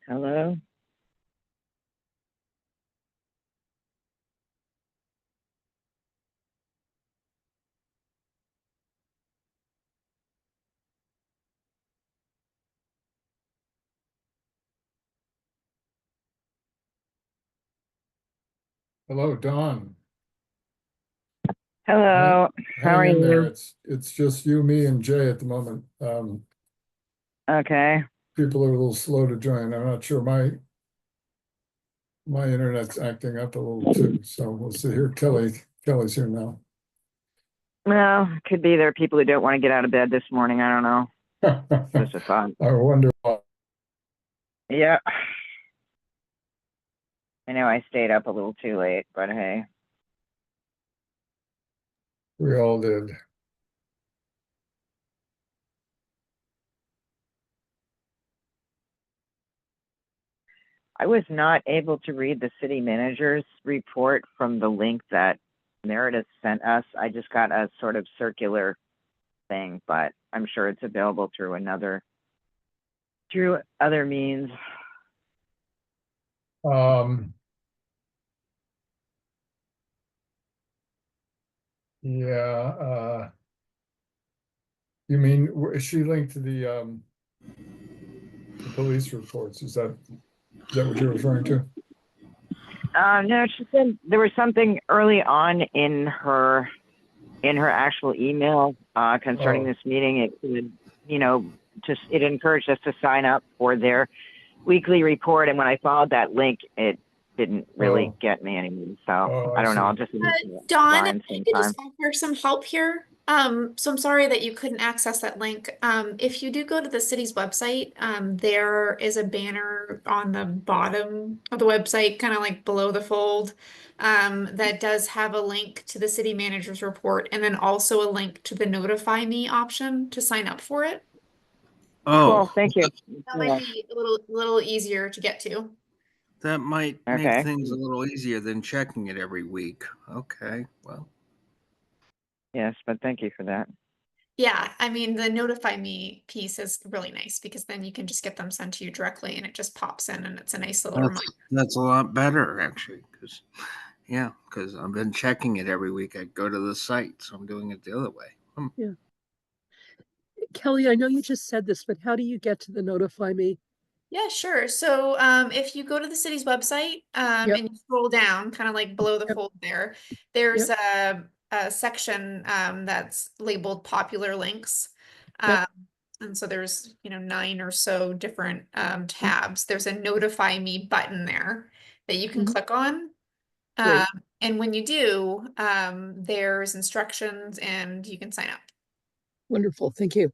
Hello? Hello, Don. Hello. How Hang are in there. you? It's just you, me, and Jay at the moment. Okay. People are a little slow to join. I'm not sure my internet's acting up a little too. So we'll see here. Kelly's here now. Well, could be there are people who don't want to get out of bed this morning. I don't know. Just a thought. I wonder why. Yeah. I know I stayed up a little too late, but hey. We all did. I was not able to read the city manager's report from the link that Meredith sent us. I just got a sort of circular thing, but I'm sure it's available through other means. Um, yeah, you mean, is she linked to the police reports? Is that what you're referring to? No, she said there was something early on in her actual email concerning Oh, this meeting. It would, just it encouraged us to sign up for their weekly report, and when I followed that link, it didn't really oh, get me anymore. So oh, I I don't know. see. I'll just Dawn, line I could just sometime. offer some help here. So I'm sorry that you couldn't access that link. If you do go to the city's website, there is a banner on the bottom of the website, kind of like below the fold, that does have a link to the city manager's report and then also a link to the notify me option to sign up for it. Cool. Oh, Thank you. That might be a little easier to get to. that might make Okay. things a little easier than checking it every week. Okay, well, Yes, but thank you for that. Yeah, I mean, the notify me piece is really nice because then you can just get them sent to you directly and it just pops in and it's a nice little that's reminder. that's a lot better actually, because I've been checking it every week. I go to the site, so I'm doing it the other way. Yeah. Kelly, I know you just said this, but how do you get to the notify me? Yeah, sure. So if you go to the city's website Yep, and you scroll down, kind of like below the yep, fold there, there's yep, a section that's labeled popular links. yep. Um, and so there's, 9 or so different Mm, tabs. There's a notify me button there that you can mhm. click on. Great, And when you do, there's instructions and you can sign up. wonderful, thank you.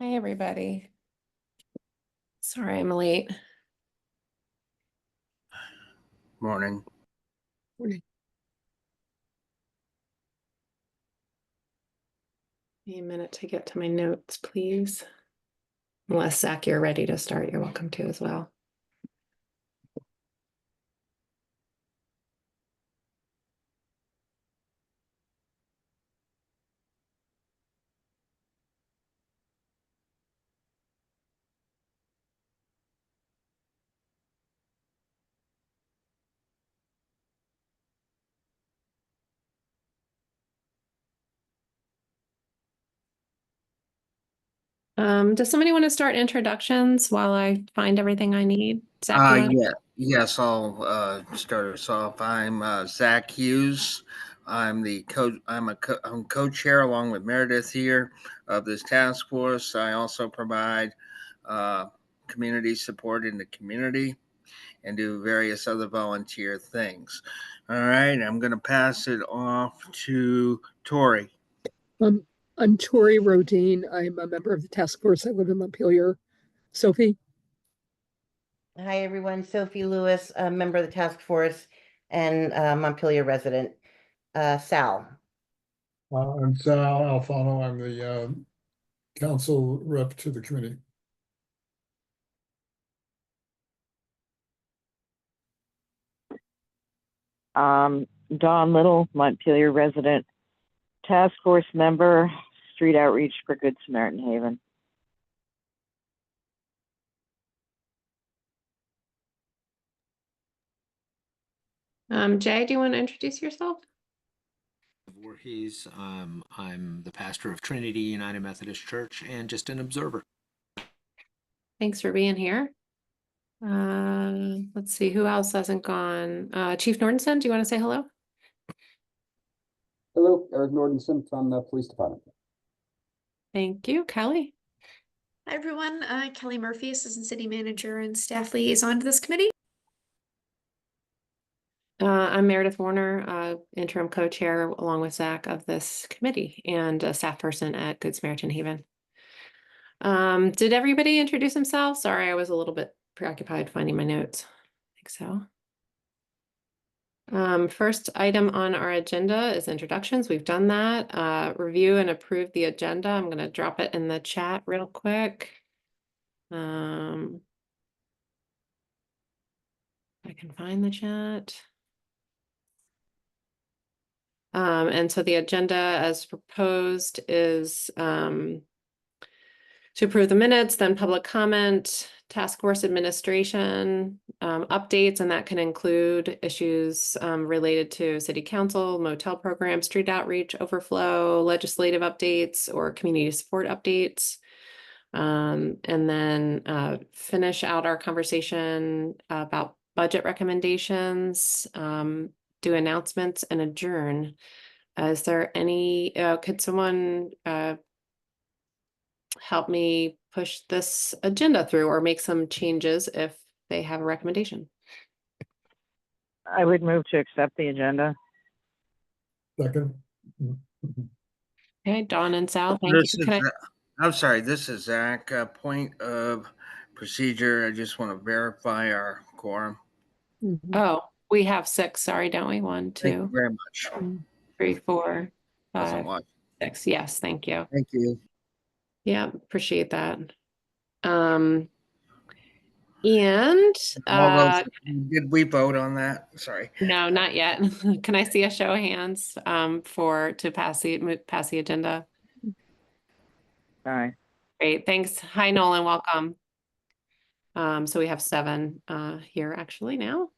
Hi, everybody. Sorry I'm late. Morning. Morning. Give me a minute to get to my notes, please. Unless, Zach, you're ready to start, you're welcome to as well. Does somebody want to start introductions while I find everything I need? Zach, you want to? Yes, I'll start us off. I'm Zach Hughes. I'm the I'm co-chair along with Meredith here of this task force. I also provide uh, community support in the community and do various other volunteer things. All right, I'm going to pass it off to Tori. Um, I'm Tori Rodine. I'm a member of the task force. I live in Montpelier. Sophie? Hi, everyone. Sophie Lewis, a member of the task force and Montpelier resident. Sal. I'm Sal Alfano. I'm the council rep to the committee. Dawn Little, Montpelier resident. Task Force member, street outreach for Good Samaritan Haven. Jay, do you want to introduce yourself? Voorhees. I'm the pastor of Trinity United Methodist Church and just an observer. Thanks for being here. Let's see, who else hasn't gone? Chief Nordenson, do you want to say hello? Hello, Eric Nordenson from the Police Department. Thank you. Kelly? Hi, everyone. Kelly Murphy, Assistant City Manager and Staff Liaison to this committee. I'm Meredith Warner, interim co-chair along with Zach of this committee and a staff person at Good Samaritan Haven. Did everybody introduce themselves? Sorry, I was a little bit preoccupied finding my notes. I think so. First item on our agenda is introductions. We've done that. Review and approve the agenda. I'm going to drop it in the chat real quick. I can find the chat. And so the agenda as proposed is to approve the minutes, then public comment, task force administration, updates, and that can include issues related to city council, motel program, street outreach, overflow, legislative updates, or community support updates. And then finish out our conversation about budget recommendations, do announcements and adjourn. Is there any, could someone help me push this agenda through or make some changes if they have a recommendation? I would move to accept the agenda. Second. Okay, Dawn and Sal, thank you. I'm sorry, this is Zach. Point of procedure. I just want to verify our quorum. Oh, we have 6, sorry, don't we? 1, Thank you 2, very much. 3, 4, Wasn't 5, watching. 6. Yes, thank you. Thank you. Yeah, appreciate that. Did we vote on that? Sorry. No, not yet. Can I see a show of hands to pass the agenda? Aye. Great, thanks. Hi, Nolan, welcome. So we have 7 here actually now.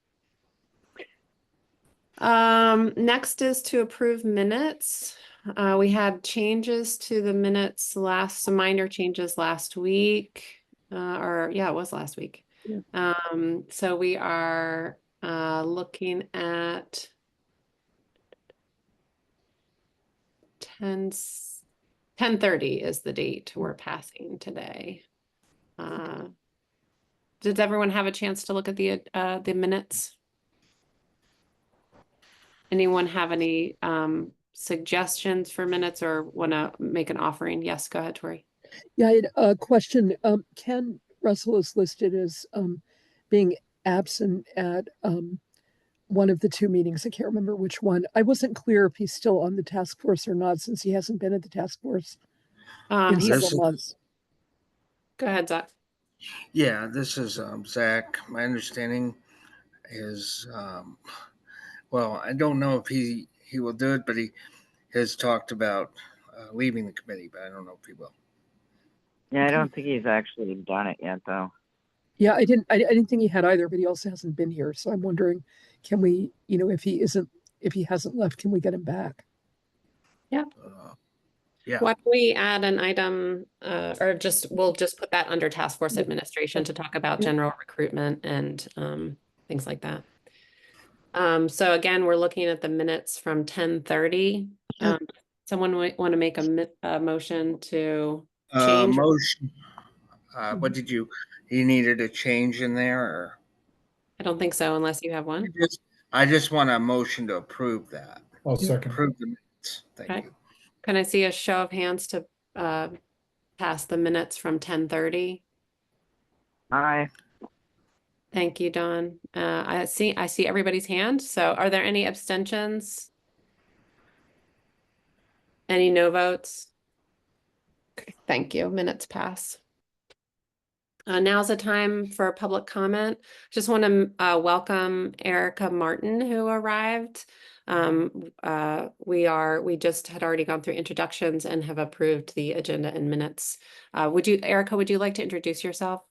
Next is to approve minutes. We had changes to the minutes some minor changes last week. It was last week. Yeah. So we are looking at 10:30 is the date we're passing today. Did everyone have a chance to look at the minutes? Anyone have any suggestions for minutes or want to make an offering? Yes, go ahead, Tori. Yeah, I had a question. Ken Russell is listed as being absent at one of the 2 meetings. I can't remember which one. I wasn't clear if he's still on the task force or not, since he hasn't been at the task force in several months. Go ahead, Zach. Yeah, this is Zach. My understanding is, well, I don't know if he will do it, but he has talked about leaving the committee, but I don't know if he will. Yeah, I don't think he's actually done it yet, though. Yeah, I didn't think he had either, but he also hasn't been here. So I'm wondering, can we, if he hasn't left, can we get him back? Yeah. Yeah. Why don't we add an item we'll just put that under task force administration to talk about general recruitment and things like that. So again, we're looking at the minutes from 10:30. Someone want to make a motion to change? Motion. What did you needed a change in there, or? I don't think so, unless you have one. I just want a motion to approve that. I'll second. Approve the minutes. Thank you. Can I see a show of hands to pass the minutes from 10:30? Aye. Thank you, Dawn. I see everybody's hand. So are there any abstentions? Any no votes? Okay, thank you. Minutes pass. Now's the time for public comment. Just want to welcome Erica Martin, who arrived. We just had already gone through introductions and have approved the agenda and minutes. Erica, would you like to introduce yourself?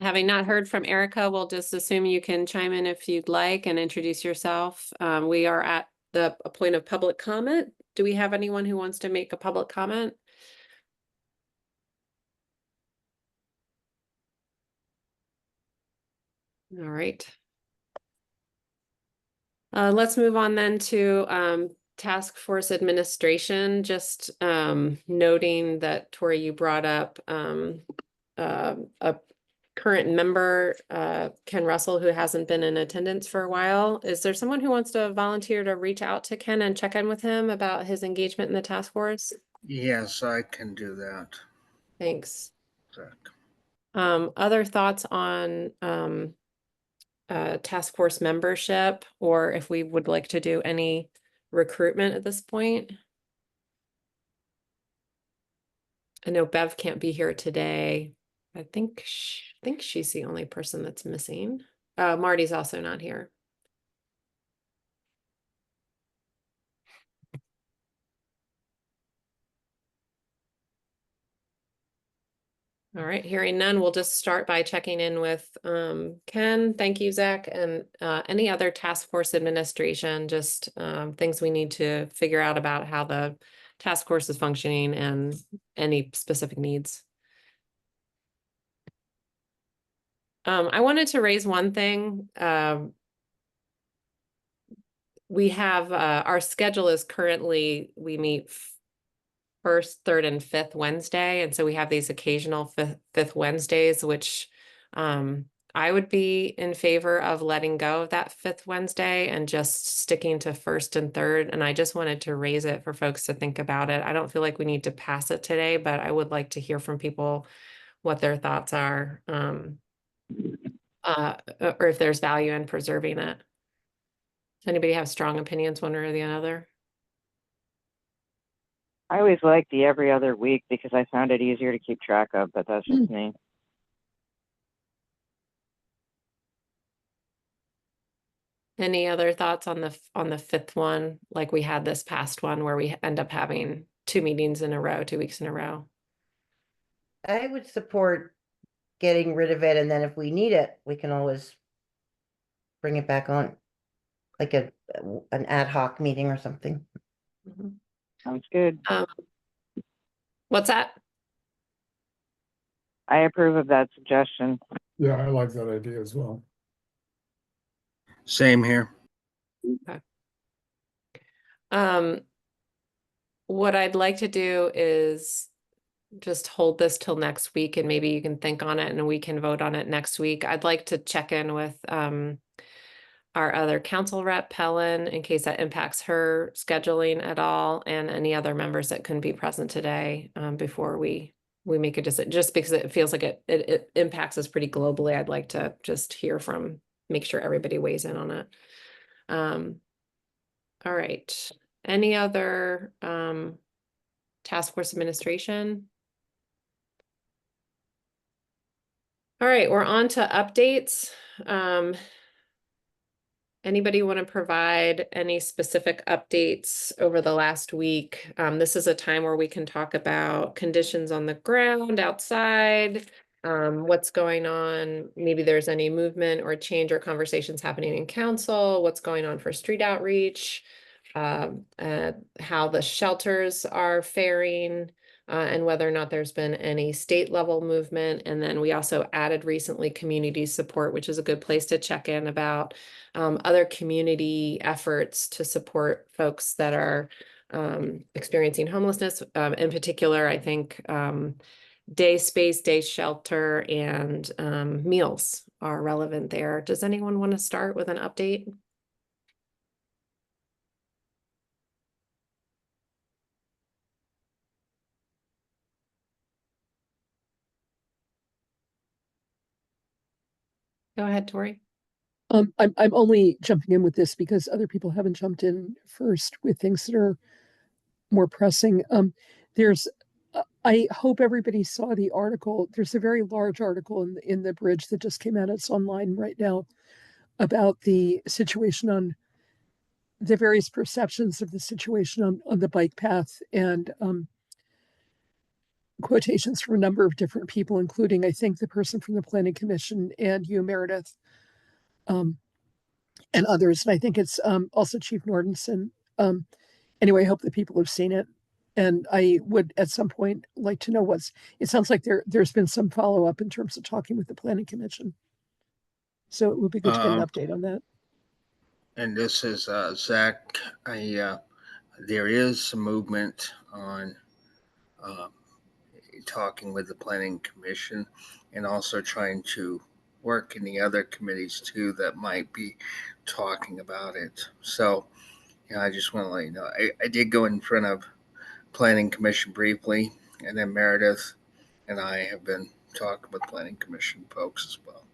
Having not heard from Erica, we'll just assume you can chime in if you'd like and introduce yourself. We are at the point of public comment. Do we have anyone who wants to make a public comment? All right. Let's move on then to task force administration. Just noting that, Tori, you brought up a current member, Ken Russell, who hasn't been in attendance for a while. Is there someone who wants to volunteer to reach out to Ken and check in with him about his engagement in the task force? Yes, I can do that. Thanks. Zach. Other thoughts on task force membership, or if we would like to do any recruitment at this point? I know Bev can't be here today. I think she's the only person that's missing. Marty's also not here. All right, hearing none, we'll just start by checking in with Ken. Thank you, Zach. And any other task force administration, just things we need to figure out about how the task force is functioning and any specific needs. I wanted to raise one thing. We have our schedule is currently, we meet first, third, and fifth Wednesday. And so we have these occasional fifth Wednesdays, which I would be in favor of letting go of that fifth Wednesday and just sticking to first and third. And I just wanted to raise it for folks to think about it. I don't feel like we need to pass it today, but I would like to hear from people what their thoughts are, or if there's value in preserving it. Does anybody have strong opinions one way or the other? I always liked the every other week because I found it easier to keep track of, but that's just me. Any other thoughts on the fifth one, like we had this past one where we end up having 2 meetings in a row, 2 weeks in a row? I would support getting rid of it, and then if we need it, we can always bring it back on, like an ad hoc meeting or something. Mhm. Sounds good. What's that? I approve of that suggestion. Yeah, I like that idea as well. Same here. Okay. What I'd like to do is just hold this till next week, and maybe you can think on it and we can vote on it next week. I'd like to check in with our other council rep, Pellin, in case that impacts her scheduling at all, and any other members that couldn't be present today before we make a decision, just because it feels like it impacts us pretty globally. I'd like to just hear from, make sure everybody weighs in on it. All right. Any other task force administration? All right, we're on to updates. Anybody want to provide any specific updates over the last week? This is a time where we can talk about conditions on the ground outside, what's going on. Maybe there's any movement or change or conversations happening in council, what's going on for street outreach, how the shelters are faring, and whether or not there's been any state level movement. And then we also added recently community support, which is a good place to check in about other community efforts to support folks that are experiencing homelessness. In particular, I think day space, day shelter, and meals are relevant there. Does anyone want to start with an update? Go ahead, Tori. I'm only jumping in with this because other people haven't jumped in first with things that are more pressing. I hope everybody saw the article. There's a very large article in the Bridge that just came out. It's online right now about the situation on the various perceptions of the situation on the bike path, and quotations from a number of different people, including, I think, the person from the Planning Commission and you, Meredith, and others. And I think it's also Chief Nordenson. Anyway, I hope that people have seen it. And I would at some point like to know it sounds like there's been some follow-up in terms of talking with the Planning Commission. So it would be good to get an update on that. And this is Zach. There is some movement on talking with the Planning Commission and also trying to work in the other committees too that might be talking about it. So, I just want to let you know, I did go in front of Planning Commission briefly, and then Meredith and I have been talking with Planning Commission folks as well.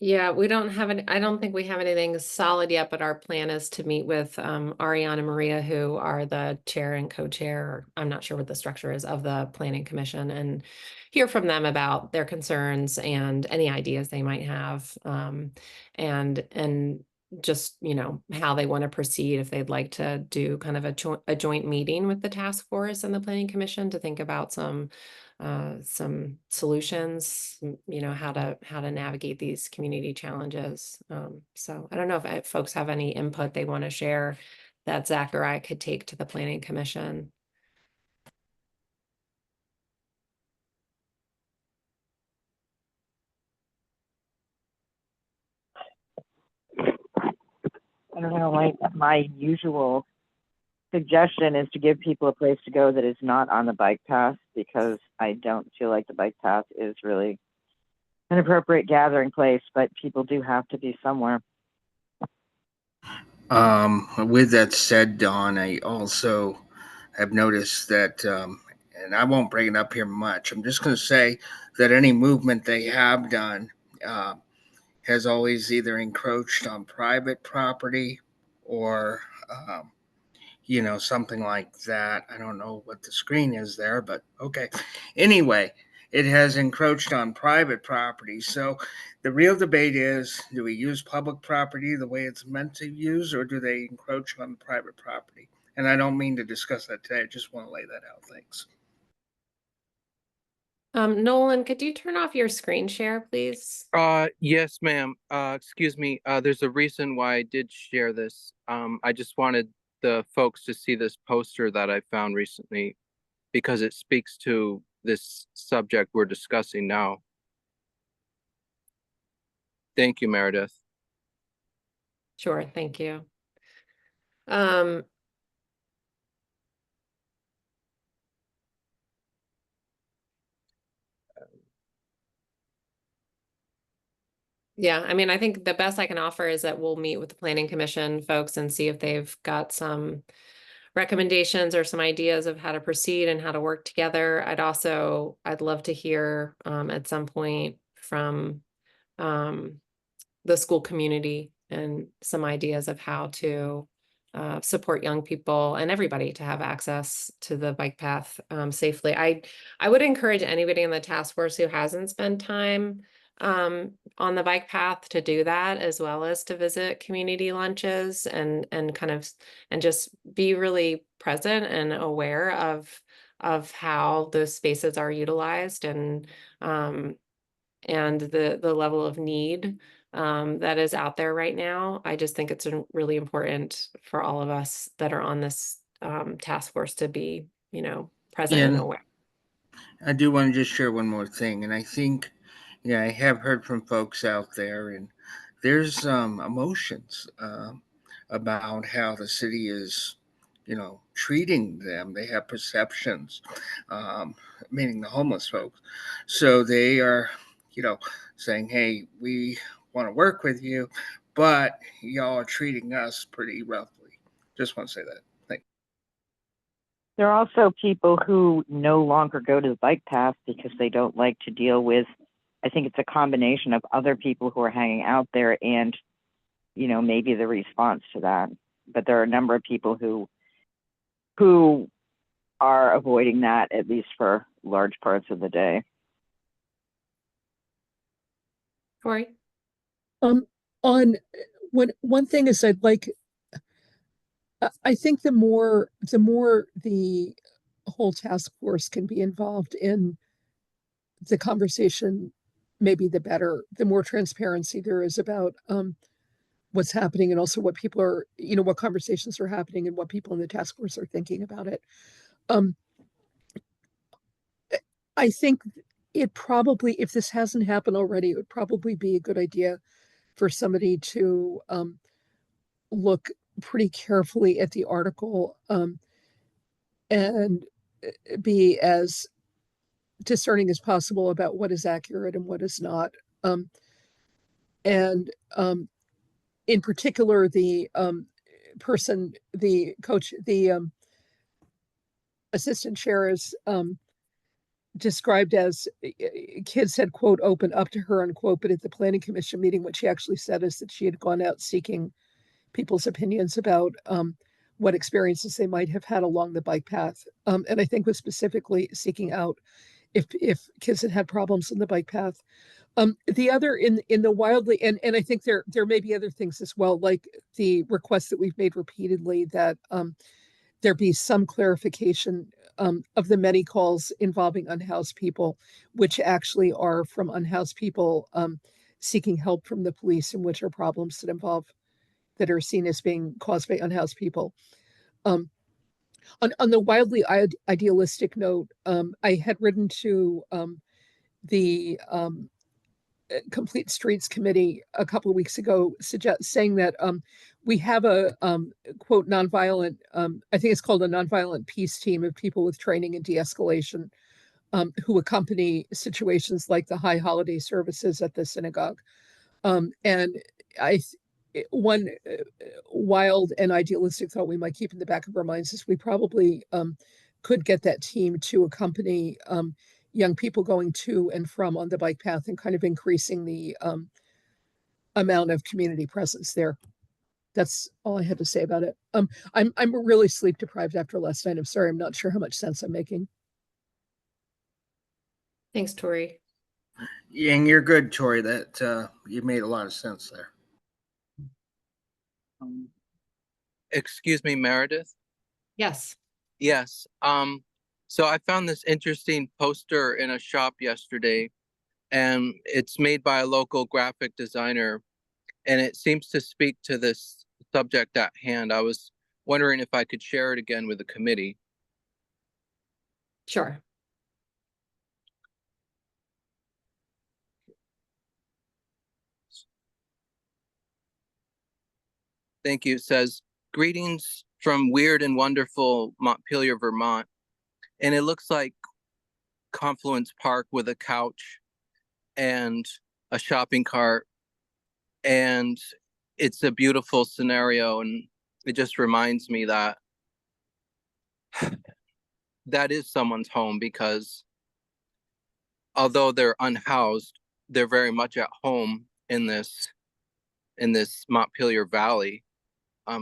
Yeah, we don't have I don't think we have anything solid yet, but our plan is to meet with Ariana and Maria, who are the chair and co-chair, or I'm not sure what the structure is, of the Planning Commission, and hear from them about their concerns and any ideas they might have, and just, how they want to proceed, if they'd like to do kind of a joint meeting with the task force and the Planning Commission to think about some solutions, how to navigate these community challenges. So I don't know if folks have any input they want to share that Zach or I could take to the Planning Commission. I don't know, my usual suggestion is to give people a place to go that is not on the bike path, because I don't feel like the bike path is really an appropriate gathering place, but people do have to be somewhere. With that said, Don, I also have noticed that, and I won't bring it up here much, I'm just going to say that any movement they have done has always either encroached on private property or, something like that. I don't know what the screen is there, but okay. Anyway, it has encroached on private property. So the real debate is, do we use public property the way it's meant to use, or do they encroach on private property? And I don't mean to discuss that today. I just want to lay that out. Thanks. Nolan, could you turn off your screen share, please? Yes, ma'am. Excuse me. There's a reason why I did share this. I just wanted the folks to see this poster that I found recently, because it speaks to this subject we're discussing now. Thank you, Meredith. Sure, thank you. Yeah, I mean, I think the best I can offer is that we'll meet with the Planning Commission folks and see if they've got some recommendations or some ideas of how to proceed and how to work together. I'd love to hear at some point from the school community and some ideas of how to support young people and everybody to have access to the bike path safely. I would encourage anybody in the task force who hasn't spent time on the bike path to do that, as well as to visit community lunches and just be really present and aware of how those spaces are utilized, and the level of need that is out there right now. I just think it's really important for all of us that are on this task force to be, present and aware. I do want to just share one more thing, and I think, I have heard from folks out there, and there's emotions about how the city is, treating them. They have perceptions, meaning the homeless folks. So they are, saying, hey, we want to work with you, but y'all are treating us pretty roughly. Just want to say that. Thank you. There are also people who no longer go to the bike path because they don't like to deal with I think it's a combination of other people who are hanging out there and, you know, maybe the response to that. But there are a number of people who are avoiding that, at least for large parts of the day. Tori? On one thing is I'd like, I think the more the whole task force can be involved in the conversation, maybe the better, the more transparency there is about what's happening, and also what people are, you know, what conversations are happening and what people in the task force are thinking about it. I think it probably, if this hasn't happened already, it would probably be a good idea for somebody to look pretty carefully at the article and be as discerning as possible about what is accurate and what is not. And in particular, the person, the coach, the assistant chair is described as kids had, quote, opened up to her, unquote, but at the planning commission meeting, what she actually said is that she had gone out seeking people's opinions about what experiences they might have had along the bike path. And I think was specifically seeking out if kids had had problems on the bike path. The other in the wildly, and I think there may be other things as well, like the request that we've made repeatedly that there be some clarification of the many calls involving unhoused people, which actually are from unhoused people seeking help from the police, and which are problems that are seen as being caused by unhoused people. On the wildly idealistic note, I had written to the Complete Streets Committee a couple of weeks ago, saying that we have a quote nonviolent, I think it's called a nonviolent peace team of people with training in de-escalation who accompany situations like the high holiday services at the synagogue. And one wild and idealistic thought we might keep in the back of our minds is we probably could get that team to accompany young people going to and from on the bike path, and kind of increasing the amount of community presence there. That's all I had to say about it. I'm really sleep deprived after last night. I'm sorry, I'm not sure how much sense I'm making. Thanks, Tori. Yeah, and you're good, Tori. That you made a lot of sense there. Excuse me, Meredith? Yes. Yes. So I found this interesting poster in a shop yesterday, and it's made by a local graphic designer, and it seems to speak to this subject at hand. I was wondering if I could share it again with the committee. Sure. Thank you. It says, "Greetings from weird and wonderful Montpelier, Vermont." And it looks like Confluence Park with a couch and a shopping cart. And it's a beautiful scenario. And it just reminds me that that is someone's home, because although they're unhoused, they're very much at home in this Montpelier Valley.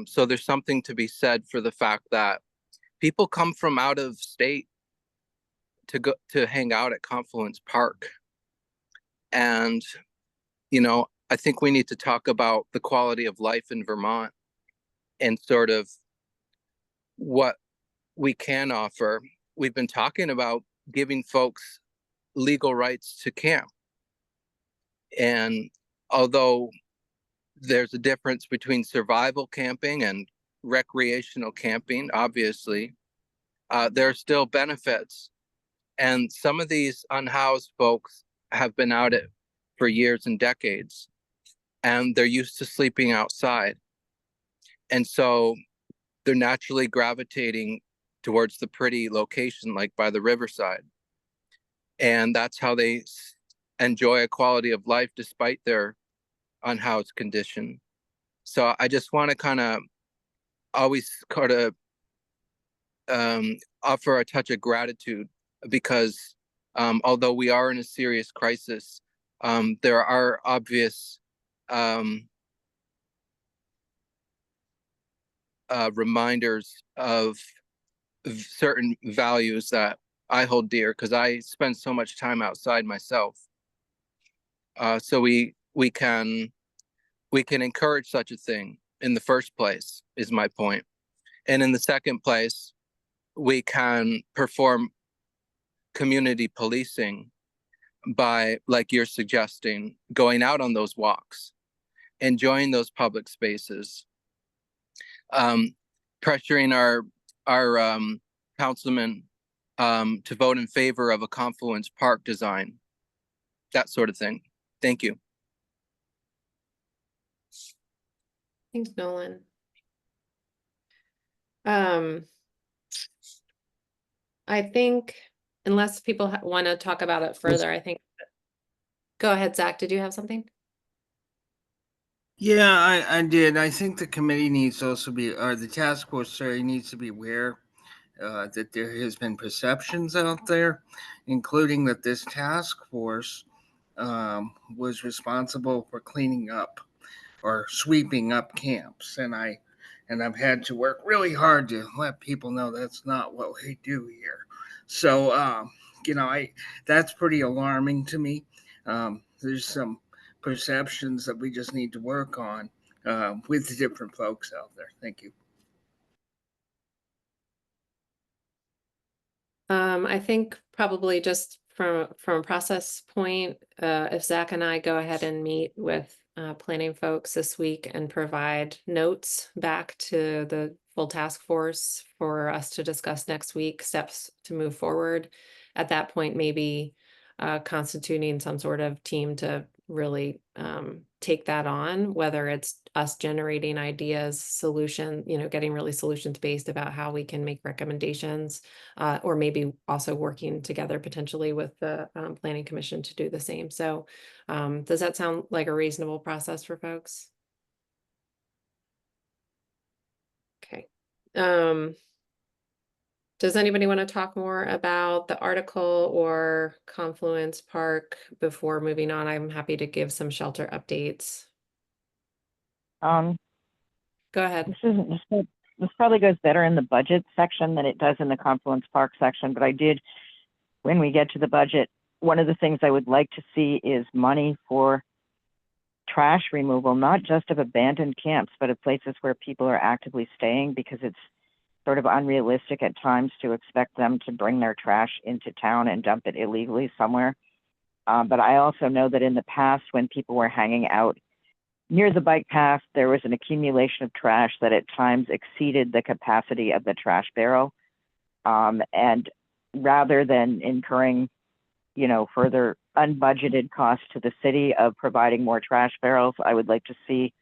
So there's something to be said for the fact that people come from out of state to go to hang out at Confluence Park. And, you know, I think we need to talk about the quality of life in Vermont and sort of what we can offer. We've been talking about giving folks legal rights to camp. And although there's a difference between survival camping and recreational camping, obviously, there are still benefits. And some of these unhoused folks have been out it for years and decades, and they're used to sleeping outside. And so they're naturally gravitating towards the pretty location, like by the riverside. And that's how they enjoy a quality of life despite their unhoused condition. So I just want to kind of always kind of offer a touch of gratitude, because although we are in a serious crisis, There are obvious reminders of certain values that I hold dear because I spend so much time outside myself. So we can encourage such a thing in the first place, is my point. And in the second place, we can perform community policing by, like you're suggesting, going out on those walks, enjoying those public spaces, pressuring our councilmen to vote in favor of a Confluence Park design, that sort of thing. Thank you. Thanks, Nolan. I think unless people want to talk about it further, I think. Go ahead, Zach. Did you have something? Yeah, I did. I think the committee needs to also be, or the task force, sorry, needs to be aware that there has been perceptions out there, including that this task force was responsible for cleaning up or sweeping up camps, and I've had to work really hard to let people know that's not what we do here. So that's pretty alarming to me. There's some perceptions that we just need to work on with the different folks out there. Thank you. I think probably just from a process point, if Zach and I go ahead and meet with planning folks this week and provide notes back to the full task force for us to discuss next week, steps to move forward. At that point, maybe constituting some sort of team to really take that on, whether it's us generating ideas, getting really solutions based about how we can make recommendations, or maybe also working together potentially with the Planning Commission to do the same. So does that sound like a reasonable process for folks? Okay. Does anybody want to talk more about the article or Confluence Park before moving on? I'm happy to give some shelter updates. Go ahead. This probably goes better in the budget section than it does in the Confluence Park section, but I did, when we get to the budget, one of the things I would like to see is money for trash removal, not just of abandoned camps, but of places where people are actively staying, because it's sort of unrealistic at times to expect them to bring their trash into town and dump it illegally somewhere. But I also know that in the past, when people were hanging out near the bike path, there was an accumulation of trash that at times exceeded the capacity of the trash barrel. And rather than incurring, further unbudgeted costs to the city of providing more trash barrels, I would like to see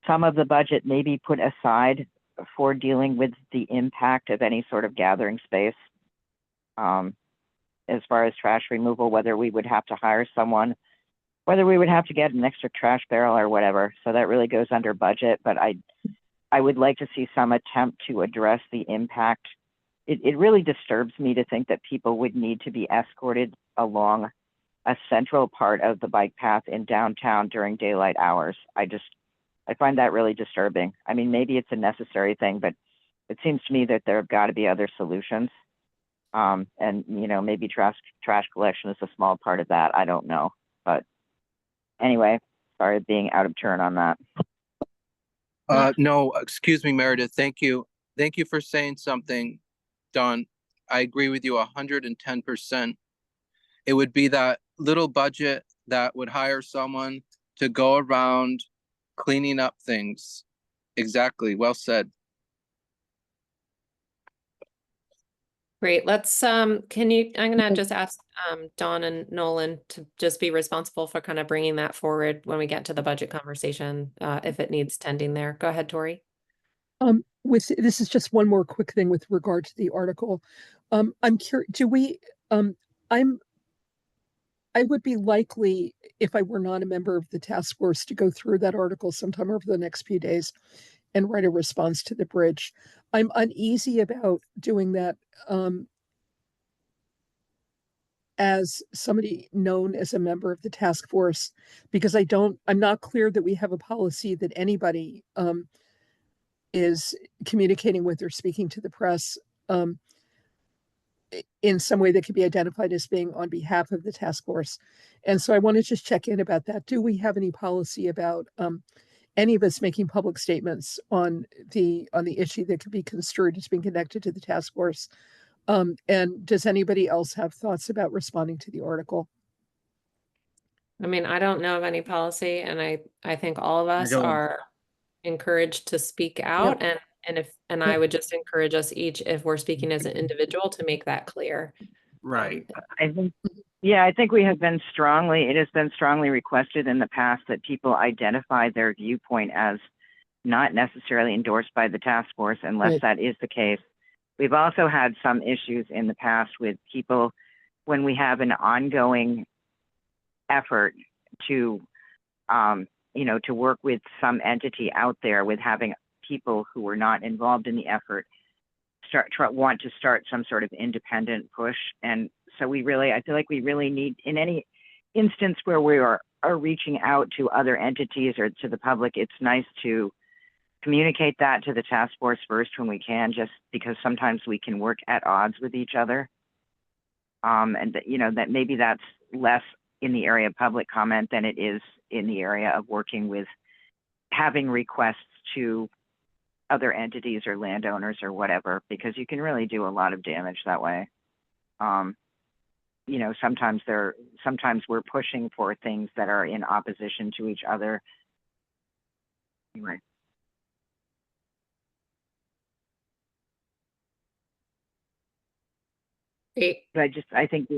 some of the budget maybe put aside for dealing with the impact of any sort of gathering space. As far as trash removal, whether we would have to hire someone, whether we would have to get an extra trash barrel or whatever. So that really goes under budget, but I would like to see some attempt to address the impact. It really disturbs me to think that people would need to be escorted along a central part of the bike path in downtown during daylight hours. I find that really disturbing. I mean, maybe it's a necessary thing, but it seems to me that there have got to be other solutions. And maybe trash collection is a small part of that. I don't know, but anyway, sorry being out of turn on that. No, excuse me, Meredith. Thank you. Thank you for saying something, Don. I agree with you 110%. It would be that little budget that would hire someone to go around cleaning up things. Exactly. Well said. Great. Let's I'm gonna just ask Dawn and Nolan to just be responsible for kind of bringing that forward when we get to the budget conversation, if it needs tending there. Go ahead, Tori. This is just one more quick thing with regard to the article. I'm curious, I would be likely, if I were not a member of the task force, to go through that article sometime over the next few days and write a response to the bridge. I'm uneasy about doing that as somebody known as a member of the task force, because I'm not clear that we have a policy that anybody is communicating with or speaking to the press in some way that could be identified as being on behalf of the task force. And so I want to just check in about that. Do we have any policy about any of us making public statements on the issue that could be construed as being connected to the task force? And does anybody else have thoughts about responding to the article? I mean, I don't know of any policy, and I think all of us don't. are encouraged to speak out, and I would just encourage us each, if we're speaking as an individual, to make that clear. Right. I think, yeah, I think it has been strongly requested in the past that people identify their viewpoint as not necessarily endorsed by the task force unless Right. that is the case. We've also had some issues in the past with people when we have an ongoing effort to, to work with some entity out there with having people who were not involved in the effort want to start some sort of independent push. And so I feel like we really need, in any instance where we are reaching out to other entities or to the public, it's nice to communicate that to the task force first when we can, just because sometimes we can work at odds with each other. And that maybe that's less in the area of public comment than it is in the area of working with having requests to other entities or landowners or whatever, because you can really do a lot of damage that way. Sometimes we're pushing for things that are in opposition to each other. Anyway. But I think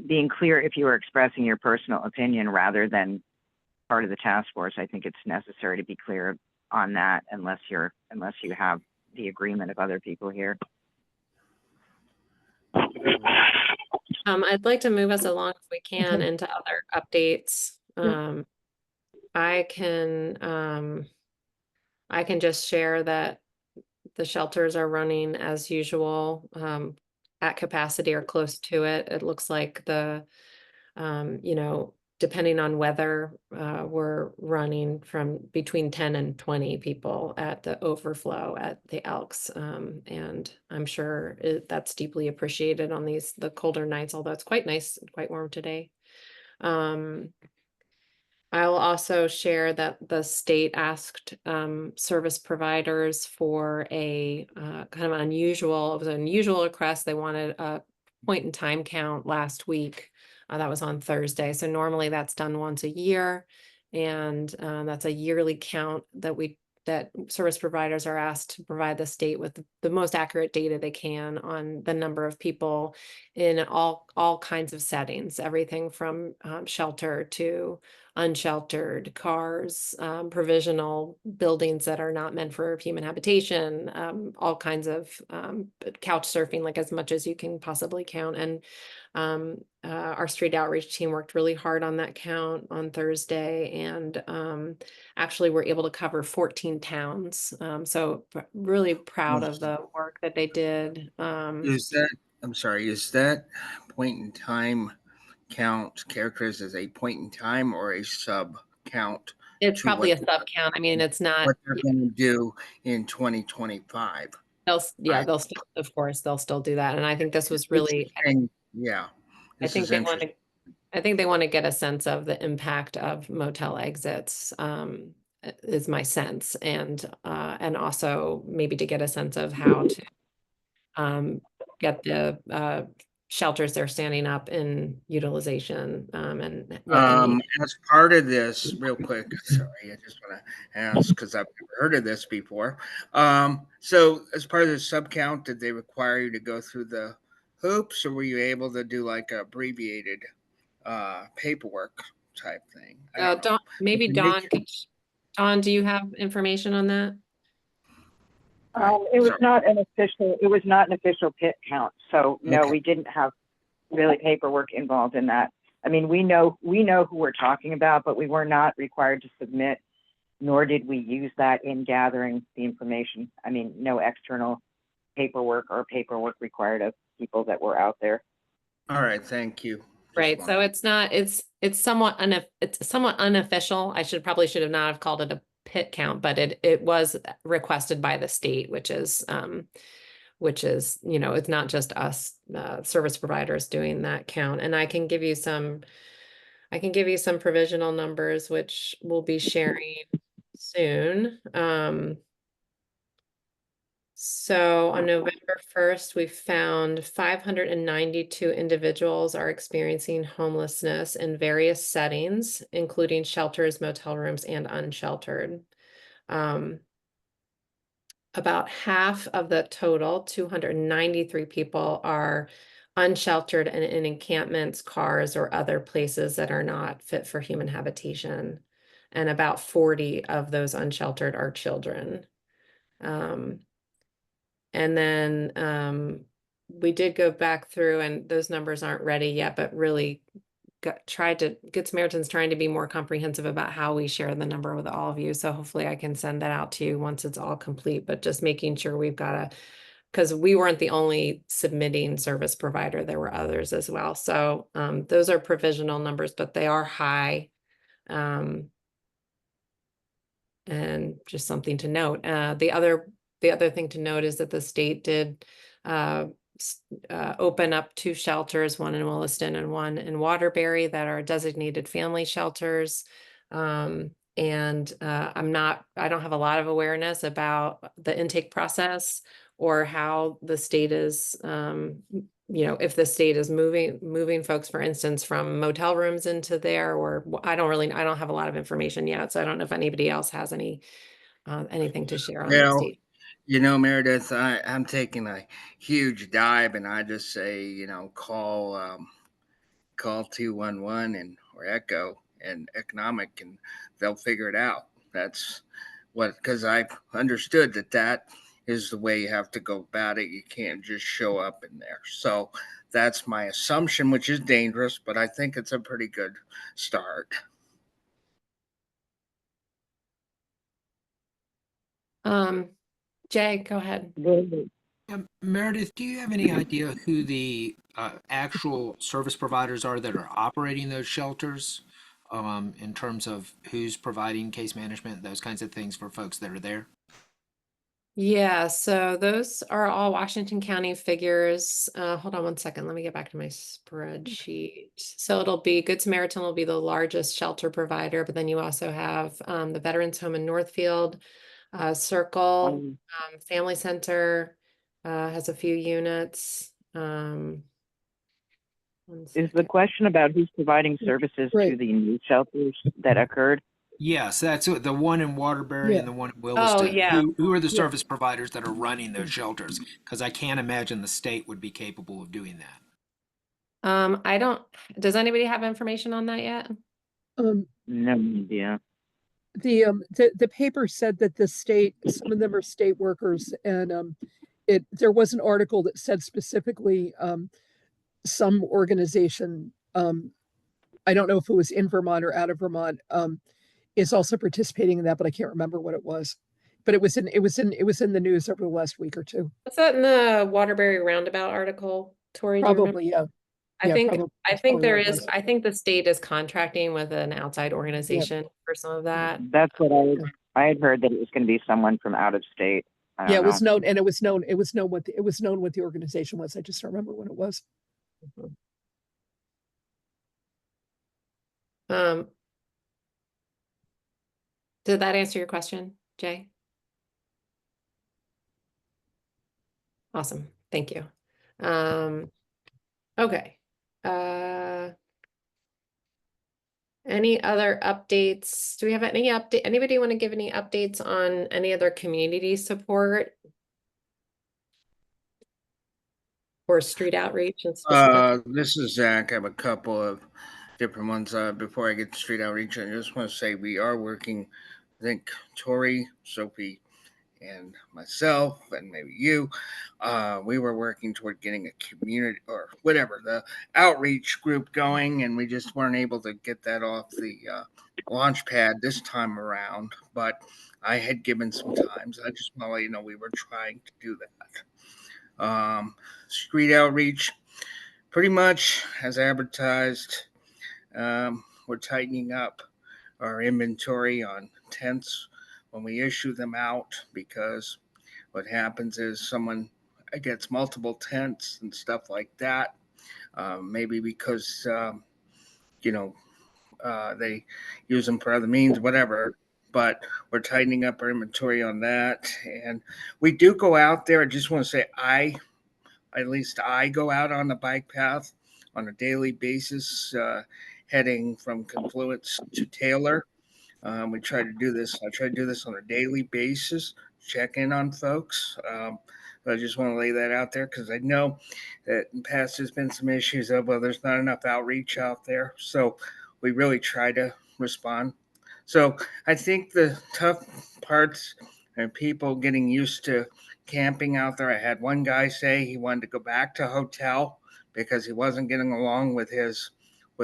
being clear if you are expressing your personal opinion rather than part of the task force, I think it's necessary to be clear on that unless you have the agreement of other people here. I'd like to move us along if we can into other updates. I can just share that the shelters are running as usual, at capacity or close to it. It looks like depending on weather, we're running from between 10 and 20 people at the overflow at the Elks. And I'm sure that's deeply appreciated on the colder nights, although it's quite nice and quite warm today. I'll also share that the state asked service providers for a kind of it was an unusual request. They wanted a point in time count last week. That was on Thursday. So normally that's done once a year. And that's a yearly count that service providers are asked to provide the state with the most accurate data they can on the number of people in all kinds of settings, everything from shelter to unsheltered, cars, provisional buildings that are not meant for human habitation, all kinds of couch surfing, like as much as you can possibly count. And our street outreach team worked really hard on that count on Thursday, and actually we're able to cover 14 towns. So really proud of the work that they did. Is that point in time count characterized as a point in time or a sub count? It's probably a sub count. I mean, it's not what they're going to do in 2025. They'll still, of course, they'll still do that. And I think this was really, I think they want to get a sense of the impact of motel exits, is my sense, and also maybe to get a sense of how to get the shelters they're standing up in utilization, and as part of this, real quick, sorry, I just want to ask because I've never heard of this before. So as part of the sub count, did they require you to go through the hoops, or were you able to do like a abbreviated paperwork type thing? Dawn, maybe Dawn, Dawn, do you have information on that? It was not an official pit count. So no, we didn't have really paperwork involved in that. I mean, we know who we're talking about, but we were not required to submit, nor did we use that in gathering the information. I mean, no external paperwork required of people that were out there. All right, thank you. Right, so wondering. it's somewhat unofficial. I probably should have not have called it a pit count, but it was requested by the state, which is it's not just us service providers doing that count. And I can give you some provisional numbers, which we'll be sharing soon. So on November 1st, we found 592 individuals are experiencing homelessness in various settings, including shelters, motel rooms, and unsheltered. About half of the total, 293 people, are unsheltered and in encampments, cars, or other places that are not fit for human habitation. And about 40 of those unsheltered are children. And then we did go back through, and those numbers aren't ready yet, but really Good Samaritan's trying to be more comprehensive about how we share the number with all of you. So hopefully I can send that out to you once it's all complete, but just making sure we've got because we weren't the only submitting service provider, there were others as well. So those are provisional numbers, but they are high. And just something to note. The other thing to note is that the state did open up 2 shelters, one in Williston and one in Waterbury, that are designated family shelters. And I don't have a lot of awareness about the intake process or how the state is, if the state is moving folks, for instance, from motel rooms into there, or I don't have a lot of information yet. So I don't know if anybody else has anything to share on the state. Meredith, I'm taking a huge dive, and I just say, call 211 or Echo and Economic, and they'll figure it out. That's because I've understood that is the way you have to go about it. You can't just show up in there. So that's my assumption, which is dangerous, but I think it's a pretty good start. Jay, go ahead. Meredith, do you have any idea who the actual service providers are that are operating those shelters, in terms of who's providing case management, those kinds of things for folks that are there? Yeah, so those are all Washington County figures. Hold on one second. Let me get back to my spreadsheet. So it'll be Good Samaritan will be the largest shelter provider, but then you also have the Veterans Home in Northfield, Circle, Family Center has a few units. Is the question about who's providing services to the new shelters that occurred? Yes, that's the one in Waterbury and the one in Williston. Oh, yeah. Who are the service providers that are running those shelters? Because I can't imagine the state would be capable of doing that. Does anybody have information on that yet? No idea. The paper said that some of them are state workers, and there was an article that said specifically some organization, I don't know if it was in Vermont or out of Vermont, is also participating in that, but I can't remember what it was. But it was in the news over the last week or two. Was that in the Waterbury Roundabout article, Tori? Probably, yeah. I think the state is contracting with an outside organization for some of that. That's what I had heard, that it was going to be someone from out of state. It was known, and it was known what the organization was. I just don't remember what it was. Did that answer your question, Jay? Awesome. Thank you. Okay. Any other updates? Do we have any update? Anybody want to give any updates on any other community support or street outreach? This is Zach. I have a couple of different ones. Before I get to street outreach, I just want to say we are working. I think Tori, Sophie, and myself, and maybe you, we were working toward getting a community or whatever, the outreach group going, and we just weren't able to get that off the launch pad this time around. But I had given some times. I just want to let you know we were trying to do that. Street outreach. pretty much as advertised. We're tightening up our inventory on tents when we issue them out, because what happens is someone gets multiple tents and stuff like that. Maybe because you know they use them for other means, whatever. But we're tightening up our inventory on that, and we do go out there. I just want to say, at least I go out on the bike path on a daily basis, heading from Confluence to Taylor. We try to do this. I try to do this on a daily basis, check in on folks. But I just want to lay that out there because I know that in the past there's been some issues of, well, there's not enough outreach out there. So we really try to respond. So I think the tough parts are people getting used to camping out there. I had one guy say he wanted to go back to a hotel because he wasn't getting along with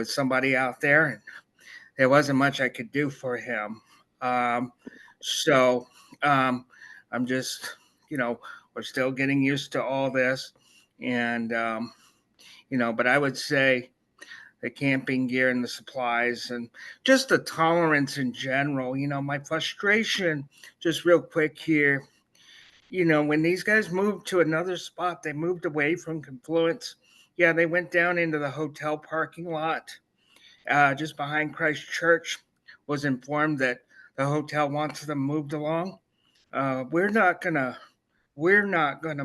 somebody out there, and there wasn't much I could do for him. So I'm just, we're still getting used to all this, and but I would say the camping gear and the supplies and just the tolerance in general. My frustration, just real quick here. When these guys moved to another spot, they moved away from Confluence. Yeah, they went down into the hotel parking lot just behind Christ Church. Was informed that the hotel wants them moved along. We're not gonna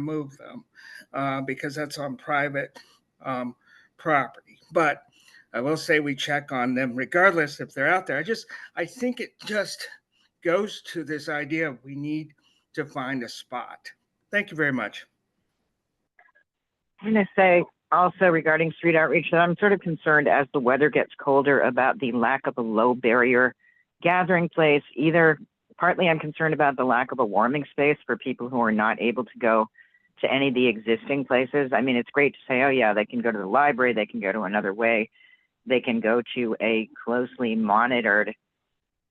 move them because that's on private property. But I will say we check on them regardless if they're out there. I think it just goes to this idea of we need to find a spot. Thank you very much. I'm going to say also regarding street outreach that I'm sort of concerned as the weather gets colder about the lack of a low barrier gathering place. Either partly I'm concerned about the lack of a warming space for people who are not able to go to any of the existing places. I mean, it's great to say, oh yeah, they can go to the library, they can go to another way, they can go to a closely monitored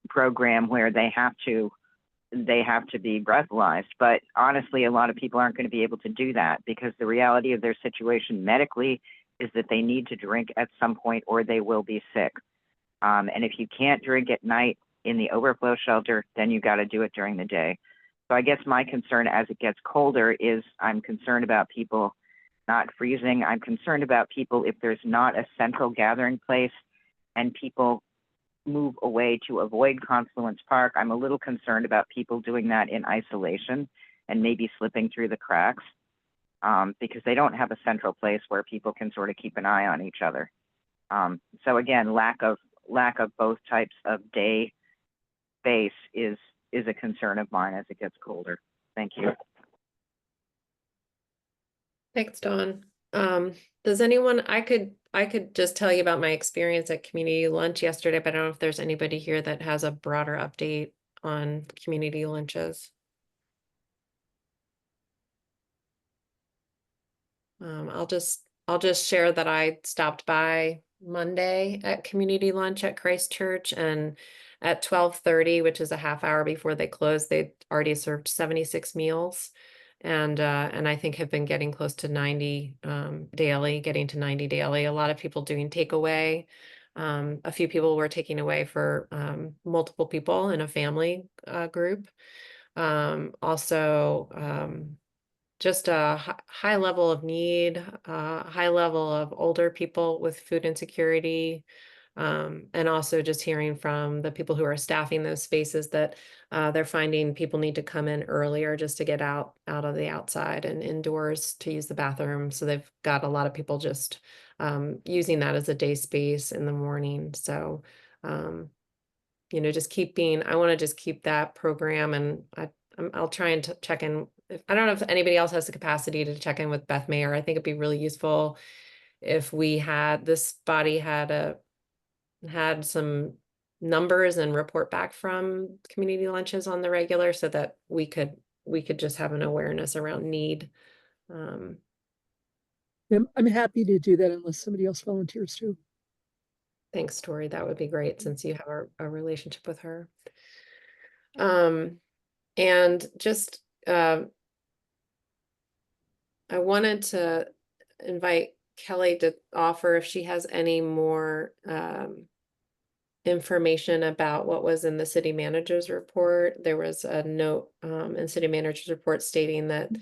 program where they have to be breathalyzed. But honestly, a lot of people aren't going to be able to do that because the reality of their situation medically is that they need to drink at some point or they will be sick. And if you can't drink at night in the overflow shelter, then you got to do it during the day. So I guess my concern as it gets colder is I'm concerned about people not freezing. I'm concerned about people if there's not a central gathering place and people move away to avoid Confluence Park. I'm a little concerned about people doing that in isolation and maybe slipping through the cracks because they don't have a central place where people can sort of keep an eye on each other. So again, lack of both types of day space is a concern of mine as it gets colder. Thank you. Thanks, Dawn. Does anyone, I could just tell you about my experience at community lunch yesterday, but I don't know if there's anybody here that has a broader update on community lunches. I'll just share that I stopped by Monday at community lunch at Christ Church, and at 12:30, which is a half hour before they closed, they already served 76 meals. And I think have been getting close to 90 daily, getting to 90 daily. A lot of people doing takeaway. A few people were taking away for multiple people in a family group. Also, just a high level of need, high level of older people with food insecurity. And also just hearing from the people who are staffing those spaces that they're finding people need to come in earlier just to get out of the outside and indoors to use the bathroom. So they've got a lot of people just using that as a day space in the morning. So, just I want to just keep that program, and I'll try and check in. I don't know if anybody else has the capacity to check in with Beth Mayer. I think it'd be really useful if this body had some numbers and report back from community lunches on the regular so that we could just have an awareness around need. I'm happy to do that unless somebody else volunteers too. Thanks, Tori. That would be great since you have a relationship with her. And just, I wanted to invite Kelly to offer if she has any more information about what was in the city manager's report. There was a note in city manager's report stating that the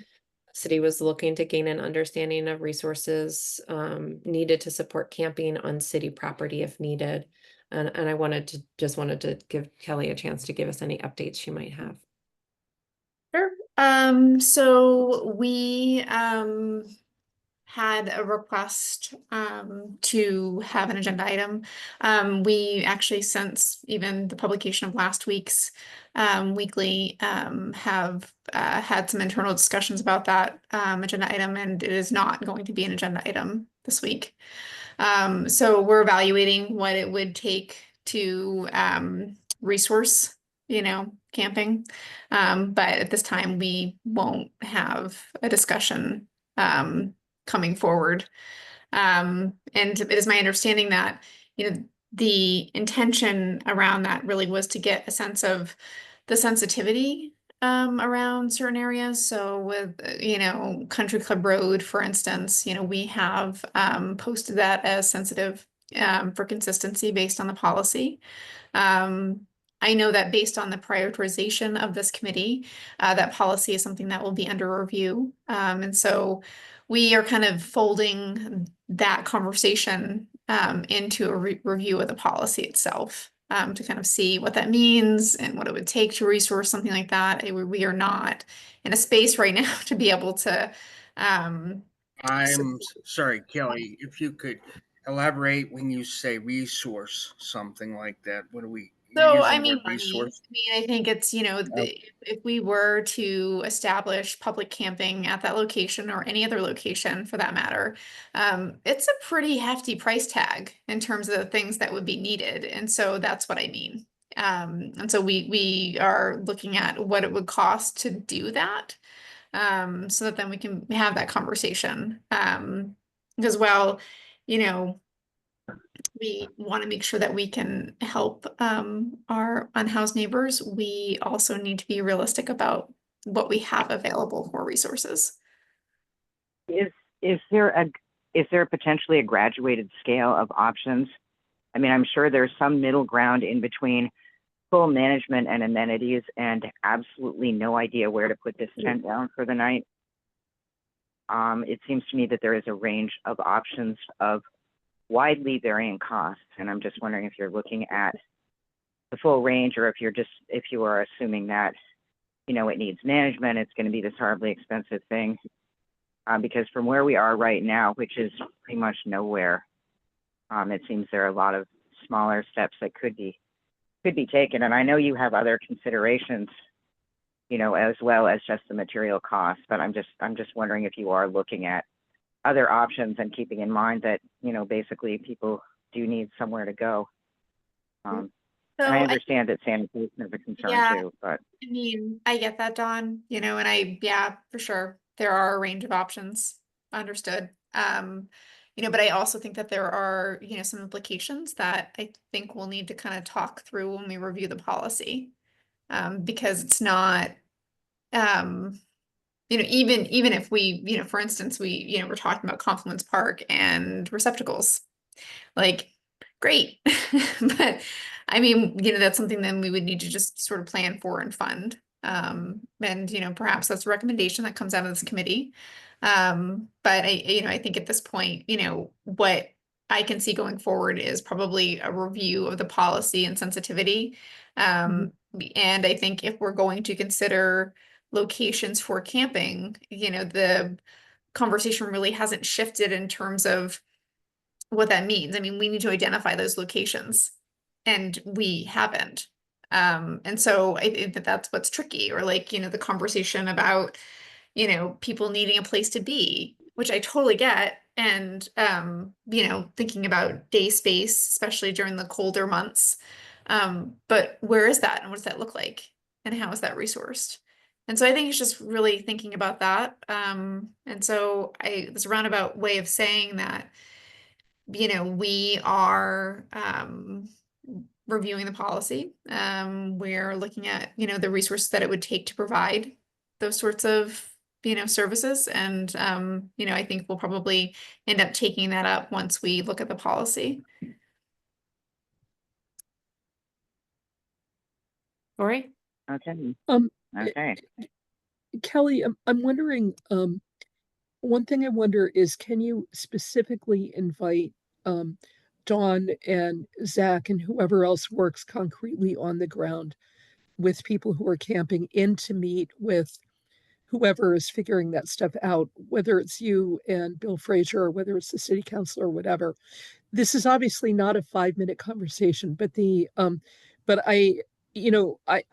city was looking to gain an understanding of resources needed to support camping on city property if needed. And I wanted to give Kelly a chance to give us any updates she might have. Sure. So we had a request to have an agenda item. We actually, since even the publication of last week's weekly, have had some internal discussions about that agenda item, and it is not going to be an agenda item this week. So we're evaluating what it would take to resource, camping. But at this time, we won't have a discussion coming forward. And it is my understanding that, the intention around that really was to get a sense of the sensitivity around certain areas. So with, Country Club Road, for instance, we have posted that as sensitive for consistency based on the policy. I know that based on the prioritization of this committee, that policy is something that will be under review. And so we are kind of folding that conversation into a review of the policy itself, to kind of see what that means and what it would take to resource something like that. We are not in a space right now to be able to. I'm sorry, Kelly, if you could elaborate when you say resource, something like that. What are we? So, using I the mean, word money. resource? I think it's, if we were to establish public camping at that location or any other location for that matter, it's a pretty hefty price tag in terms of the things that would be needed. And so that's what I mean. And so we are looking at what it would cost to do that, so that then we can have that conversation. Because we want to make sure that we can help our unhoused neighbors, we also need to be realistic about what we have available for resources. Is there potentially a graduated scale of options? I mean, I'm sure there's some middle ground in between full management and amenities and absolutely no idea where to put this tent down for the night. It seems to me that there is a range of options of widely varying costs, and I'm just wondering if you're looking at the full range, or if you are assuming that it needs management, it's going to be this horribly expensive thing. Because from where we are right now, which is pretty much nowhere, it seems there are a lot of smaller steps that could be taken. And I know you have other considerations, as well as just the material costs, but I'm just wondering if you are looking at other options and keeping in mind that, basically people do need somewhere to go. And I understand that sanitation is a concern too, but. I mean, I get that, Dawn, and for sure, there are a range of options, understood. But I also think that there are, some implications that I think we'll need to kind of talk through when we review the policy. Because it's not, even if we, for instance, we're talking about Confluence Park and receptacles, like, great. But I mean, that's something then we would need to just sort of plan for and fund. And, perhaps that's a recommendation that comes out of this committee. But I think at this point, what I can see going forward is probably a review of the policy and sensitivity. And I think if we're going to consider locations for camping, the conversation really hasn't shifted in terms of what that means. I mean, we need to identify those locations, and we haven't. And so I think that that's what's tricky, or the conversation about, people needing a place to be, which I totally get. And, thinking about day space, especially during the colder months. But where is that, and what does that look like? And how is that resourced? And so I think it's just really thinking about that. And so this roundabout way of saying that, we are reviewing the policy. We're looking at, the resources that it would take to provide those sorts of, services. And, I think we'll probably end up taking that up once we look at the policy. Lori? Okay, Um, okay. Kelly, I'm wondering, one thing I wonder is, can you specifically invite Dawn and Zach and whoever else works concretely on the ground with people who are camping in to meet with whoever is figuring that stuff out, whether it's you and Bill Frazier or whether it's the city council or whatever. This is obviously not a 5-minute conversation, but I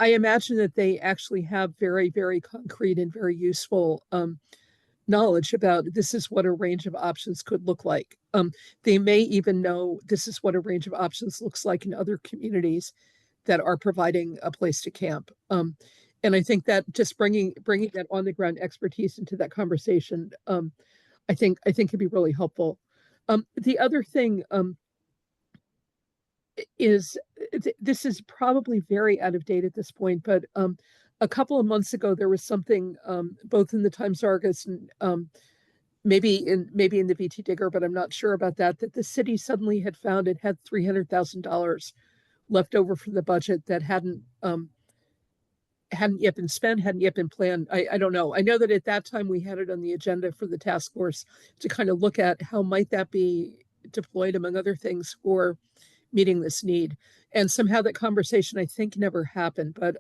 imagine that they actually have very, very concrete and very useful knowledge about this is what a range of options could look like. They may even know this is what a range of options looks like in other communities that are providing a place to camp. And I think that just bringing that on the ground expertise into that conversation, I think could be really helpful. The other thing is this is probably very out of date at this point, but a couple of months ago there was something both in the Times Argus and maybe in the VT Digger, but I'm not sure about that the city suddenly had found it had $300,000 left over from the budget that hadn't yet been spent, hadn't yet been planned. I don't know. I know that at that time we had it on the agenda for the task force to kind of look at how might that be deployed, among other things, for meeting this need. And somehow that conversation, I think, never happened. But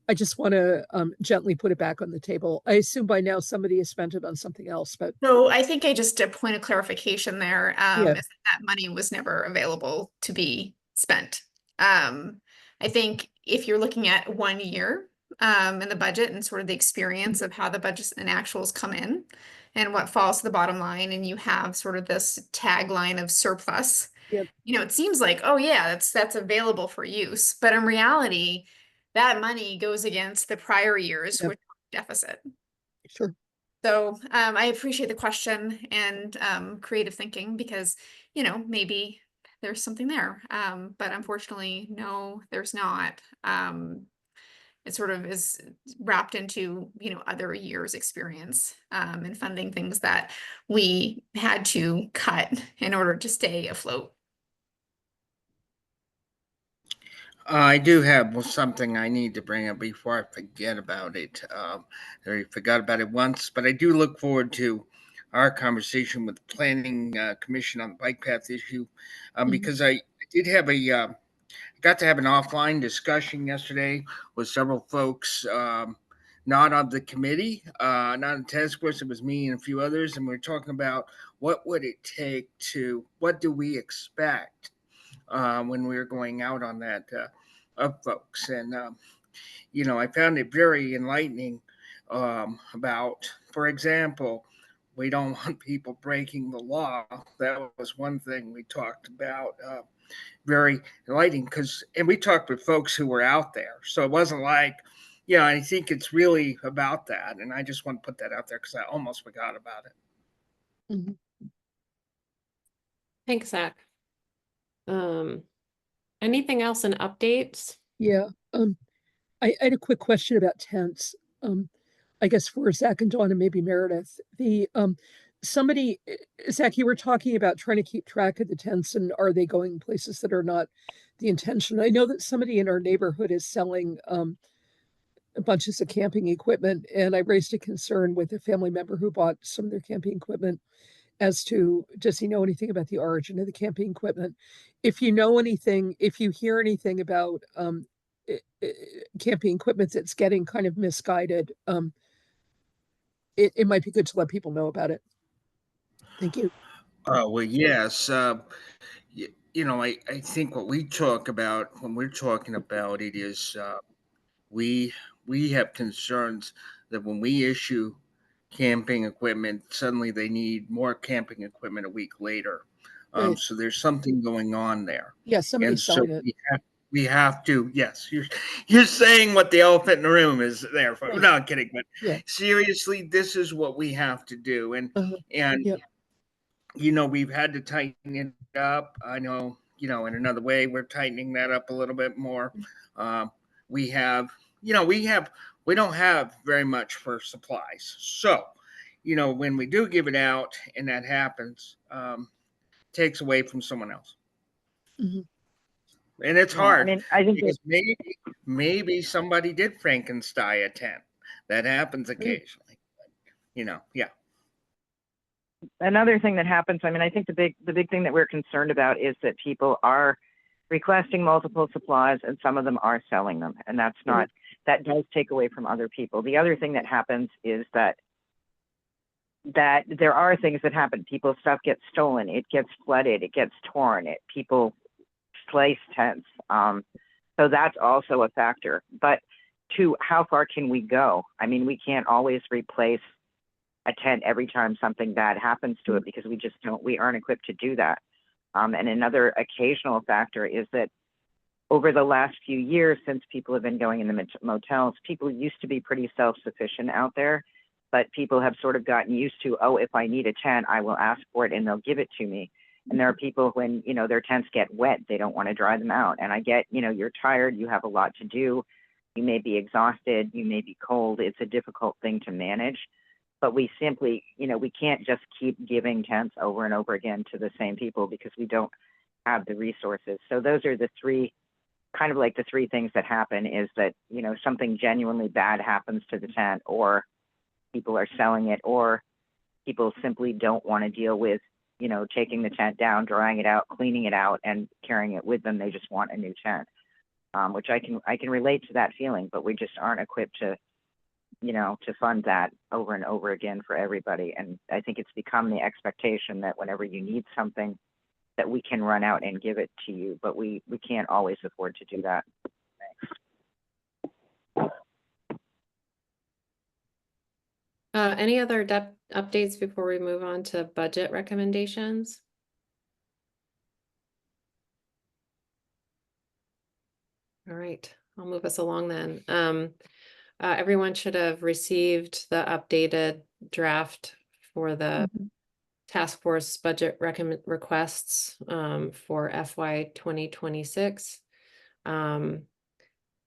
I just want to gently put it back on the table. I assume by now somebody has spent it on something else, but So I think just a point of clarification there, Yeah. is that money was never available to be spent. I think if you're looking at 1 year in the budget and sort of the experience of how the budgets and actuals come in and what falls to the bottom line, and you have sort of this tagline of surplus, Yep. it seems like, oh yeah, that's available for use. But in reality, that money goes against the prior year's Yep. which deficit. sure. So I appreciate the question and creative thinking because, maybe there's something there. But unfortunately, no, there's not. It sort of is wrapped into, other years' experience and funding things that we had to cut in order to stay afloat. I do have something I need to bring up before I forget about it. I already forgot about it once, but I do look forward to our conversation with the Planning Commission on the bike path issue because I did have got to have an offline discussion yesterday with several folks, not on the committee, not on the task force. It was me and a few others, and we were talking about what would it take what do we expect when we were going out on that of folks. And, I found it very enlightening about, for example, we don't want people breaking the law. That was one thing we talked about. Very enlightening and we talked with folks who were out there. So it wasn't like, I think it's really about that. And I just want to put that out there because I almost forgot about it. Mm-hmm. Thanks, Zach. Anything else in updates? Yeah. I had a quick question about tents. I guess for Zach and Dawn and maybe Meredith. Zach, you were talking about trying to keep track of the tents and are they going places that are not the intention? I know that somebody in our neighborhood is selling bunches of camping equipment, and I raised a concern with a family member who bought some of their camping equipment as to, does he know anything about the origin of the camping equipment? If you know anything, if you hear anything about camping equipment that's getting kind of misguided, it might be good to let people know about it. Thank you. Well, yes. I think what we talk about when we're talking about it is we have concerns that when we issue camping equipment, suddenly they need more camping equipment a week later. Right. So there's something going on there. Yeah, somebody's selling it. We have to. Yes, you're saying what the elephant in the room is there for. Right. No, I'm kidding, but Yeah. seriously, this is what we have to do, and Yep. we've had to tighten it up. I know, in another way, we're tightening that up a little bit more. We have we don't have very much for supplies. So, when we do give it out and that happens, takes away from someone else. Mhm. And it's Yeah, I hard mean, I think because maybe somebody did Frankenstein a tent. That happens occasionally. Yeah. another thing that happens, I mean, I think the big thing that we're concerned about is that people are requesting multiple supplies and some of them are selling them. And that's not, that does take away from other people. The other thing that happens is that there are things that happen. People's stuff gets stolen, it gets flooded, it gets torn, people slice tents. So that's also a factor. But to how far can we go? I mean, we can't always replace a tent every time something bad happens to it because we aren't equipped to do that. And another occasional factor is that over the last few years, since people have been going in the motels, people used to be pretty self-sufficient out there, but people have sort of gotten used to, oh, if I need a tent, I will ask for it and they'll give it to me. And there are people when, their tents get wet, they don't want to dry them out. And I get, you're tired, you have a lot to do, you may be exhausted, you may be cold. It's a difficult thing to manage. But we simply, we can't just keep giving tents over and over again to the same people because we don't have the resources. So those are the three things that happen is that, something genuinely bad happens to the tent, or people are selling it, or people simply don't want to deal with, taking the tent down, drying it out, cleaning it out, and carrying it with them. They just want a new tent, which I can relate to that feeling, but we just aren't equipped to fund that over and over again for everybody. And I think it's become the expectation that whenever you need something, that we can run out and give it to you, but we can't always afford to do that. Thanks. Any other updates before we move on to budget recommendations? All right, I'll move us along then. Everyone should have received the updated draft for the task force budget requests for FY 2026.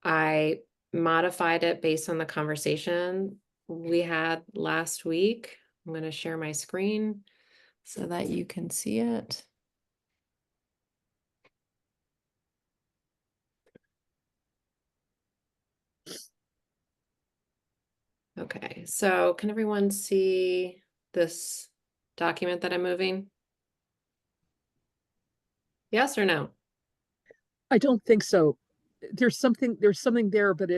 I modified it based on the conversation we had last week. I'm going to share my screen so that you can see it. Okay, so can everyone see this document that I'm moving? Yes or no? I don't think so. There's something there, but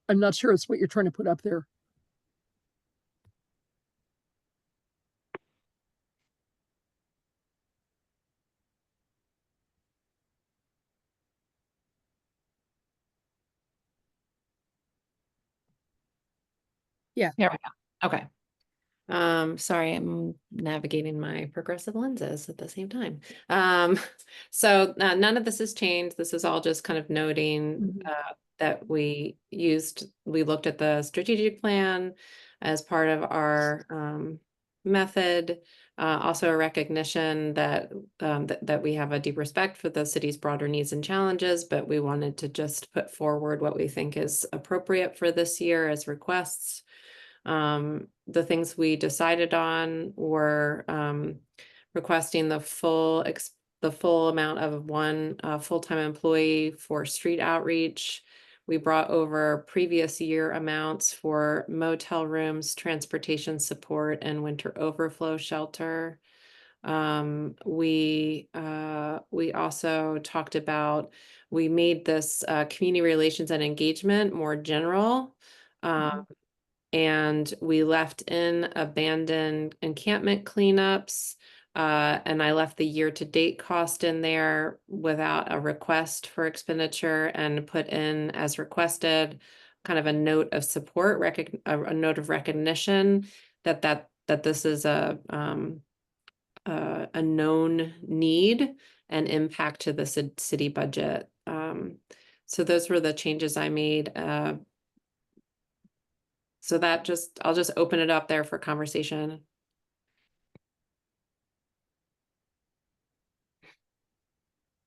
I'm not sure it's what you're trying to put up there. Yeah. There we go. Okay. Sorry, I'm navigating my progressive lenses at the same time. So none of this has changed. This is all just kind of noting that we looked at the strategic plan as part of our method. Also a recognition that that we have a deep respect for the city's broader needs and challenges, but we wanted to just put forward what we think is appropriate for this year as requests. The things we decided on were requesting the full amount of one full-time employee for street outreach. We brought over previous year amounts for motel rooms, transportation support, and winter overflow shelter. We also talked about, we made this community relations and engagement more general. And we left in abandoned encampment cleanups, and I left the year-to-date cost in there without a request for expenditure, and put in as requested kind of a note of support, a note of recognition that this is a known need and impact to the city budget. So those were the changes I made. So I'll just open it up there for conversation.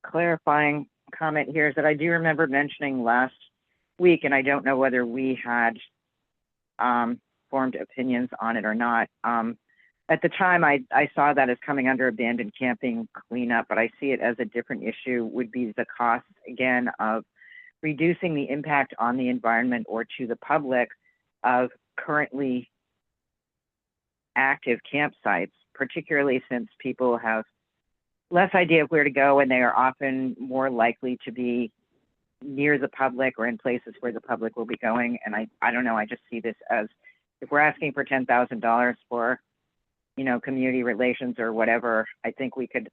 Clarifying comment here is that I do remember mentioning last week, and I don't know whether we had formed opinions on it or not. At the time, I saw that as coming under abandoned camping cleanup, but I see it as a different issue, would be the cost, again, of reducing the impact on the environment or to the public of currently active campsites, particularly since people have less idea of where to go, and they are often more likely to be near the public or in places where the public will be going. And I don't know, I just see this as, if we're asking for $10,000 for, you know, community relations or whatever, I think we could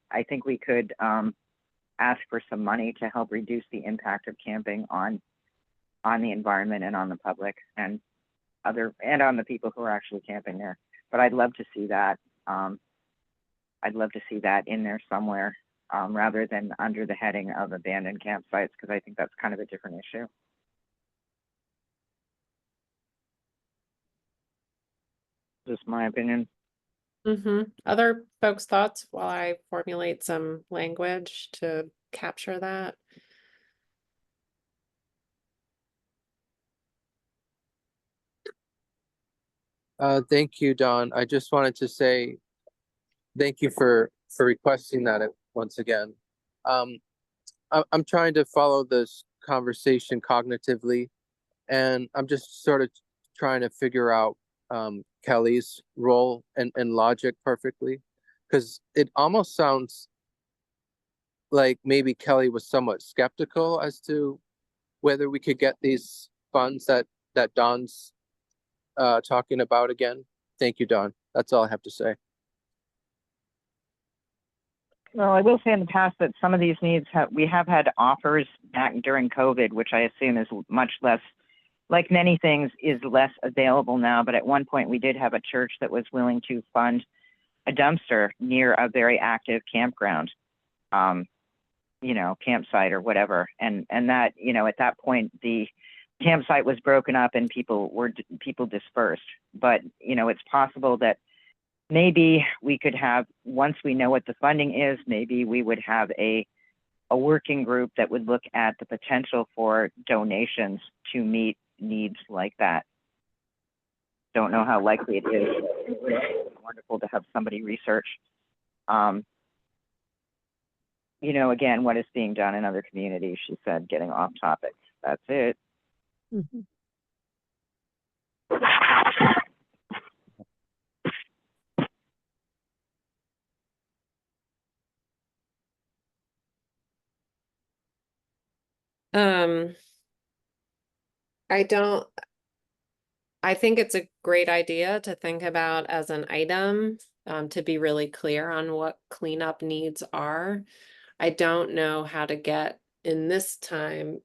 ask for some money to help reduce the impact of camping on the environment and on the public and on the people who are actually camping there. But I'd love to see that. I'd love to see that in there somewhere, rather than under the heading of abandoned campsites, because I think that's kind of a different issue. Just my opinion. Other folks' thoughts while I formulate some language to capture that? Thank you, Don. I just wanted to say thank you for requesting that once again. I'm trying to follow this conversation cognitively, and I'm just sort of trying to figure out Kelly's role and logic perfectly, because it almost sounds like maybe Kelly was somewhat skeptical as to whether we could get these funds that Don's talking about again. Thank you, Don. That's all I have to say. Well, I will say in the past that some of these needs we have had offers back during COVID, which I assume is much less, like many things, is less available now. But at one point we did have a church that was willing to fund a dumpster near a very active campground, you know, campsite or whatever. And that, you know, at that point, the campsite was broken up and people dispersed. But, you know, it's possible that maybe we could have, once we know what the funding is, maybe we would have a working group that would look at the potential for donations to meet needs like that. Don't know how likely it is. It would be wonderful to have somebody research, you know, again, what is being done in other communities. She said, getting off topic. That's it. I think it's a great idea to think about as an item, to be really clear on what cleanup needs are. I don't know how to get in this time.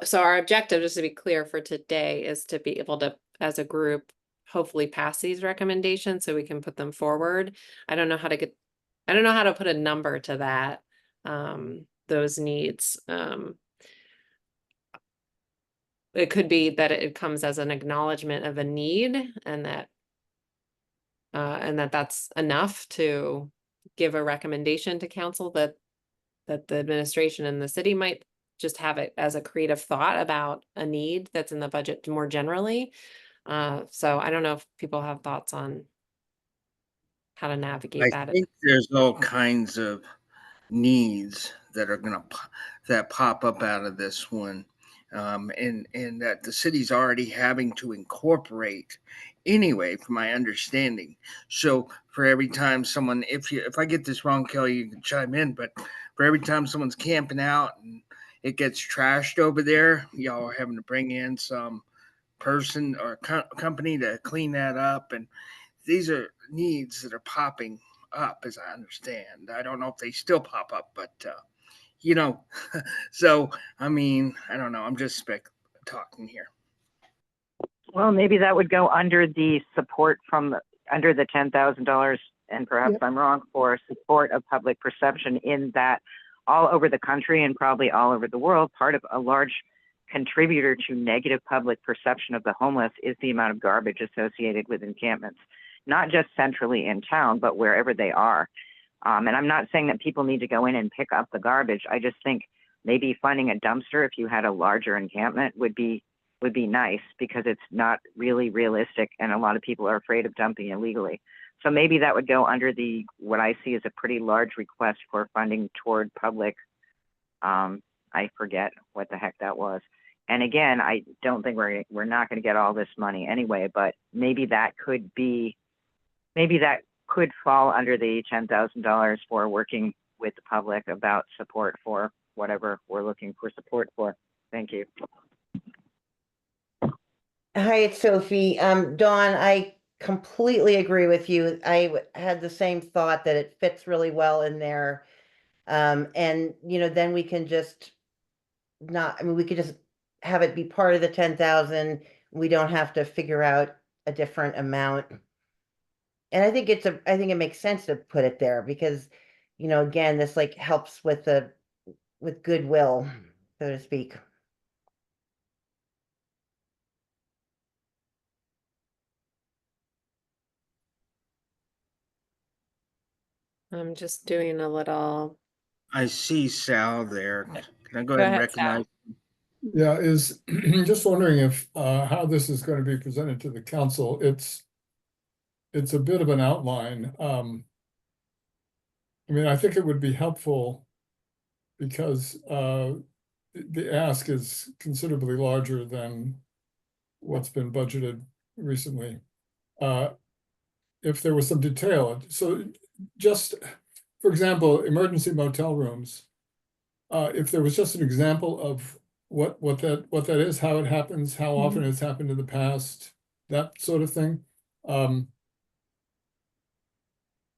So our objective, just to be clear for today, is to be able to, as a group, hopefully pass these recommendations so we can put them forward. I don't know how to put a number to that, those needs. It could be that it comes as an acknowledgement of a need, and that's enough to give a recommendation to council that the administration and the city might just have it as a creative thought about a need that's in the budget more generally. So I don't know if people have thoughts on how to navigate that. I think there's all kinds of needs that are that pop up out of this one. And that the city's already having to incorporate anyway, from my understanding. So for every time someone, if I get this wrong, Kelly, you can chime in, but for every time someone's camping out and it gets trashed over there, y'all are having to bring in some person or company to clean that up. And these are needs that are popping up, as I understand. I don't know if they still pop up, but you know, so I mean, I don't know. I'm just talking here. Well, maybe that would go under the support under the $10,000, and perhaps I'm wrong, for support of public perception, in that all over the country and probably all over the world, part of a large contributor to negative public perception of the homeless is the amount of garbage associated with encampments, not just centrally in town, but wherever they are. And I'm not saying that people need to go in and pick up the garbage. I just think maybe finding a dumpster, if you had a larger encampment, would be would be nice, because it's not really realistic and a lot of people are afraid of dumping illegally. So maybe that would go under the, what I see as a pretty large request for funding toward public. I forget what the heck that was. And again, I don't think we're not going to get all this money anyway, but maybe that could fall under the $10,000 for working with the public about support for whatever we're looking for support for. Thank you. Hi, it's Sophie. Dawn, I completely agree with you. Had the same thought that it fits really well in there. And then we can just we could just have it be part of the 10,000. We don't have to figure out a different amount. And I think it makes sense to put it there because, again, this like helps with goodwill, so to speak. I'm just doing a little. I see Sal there. Can I go Go ahead and ahead, Sal. recognize? Yeah, is just wondering if how this is going to be presented to the council. It's a bit of an outline. I mean, I think it would be helpful because the ask is considerably larger than what's been budgeted recently. If there was some detail, so just for example, emergency motel rooms. If there was just an example of what that is, how it happens, how often it's happened in the past, that sort of thing.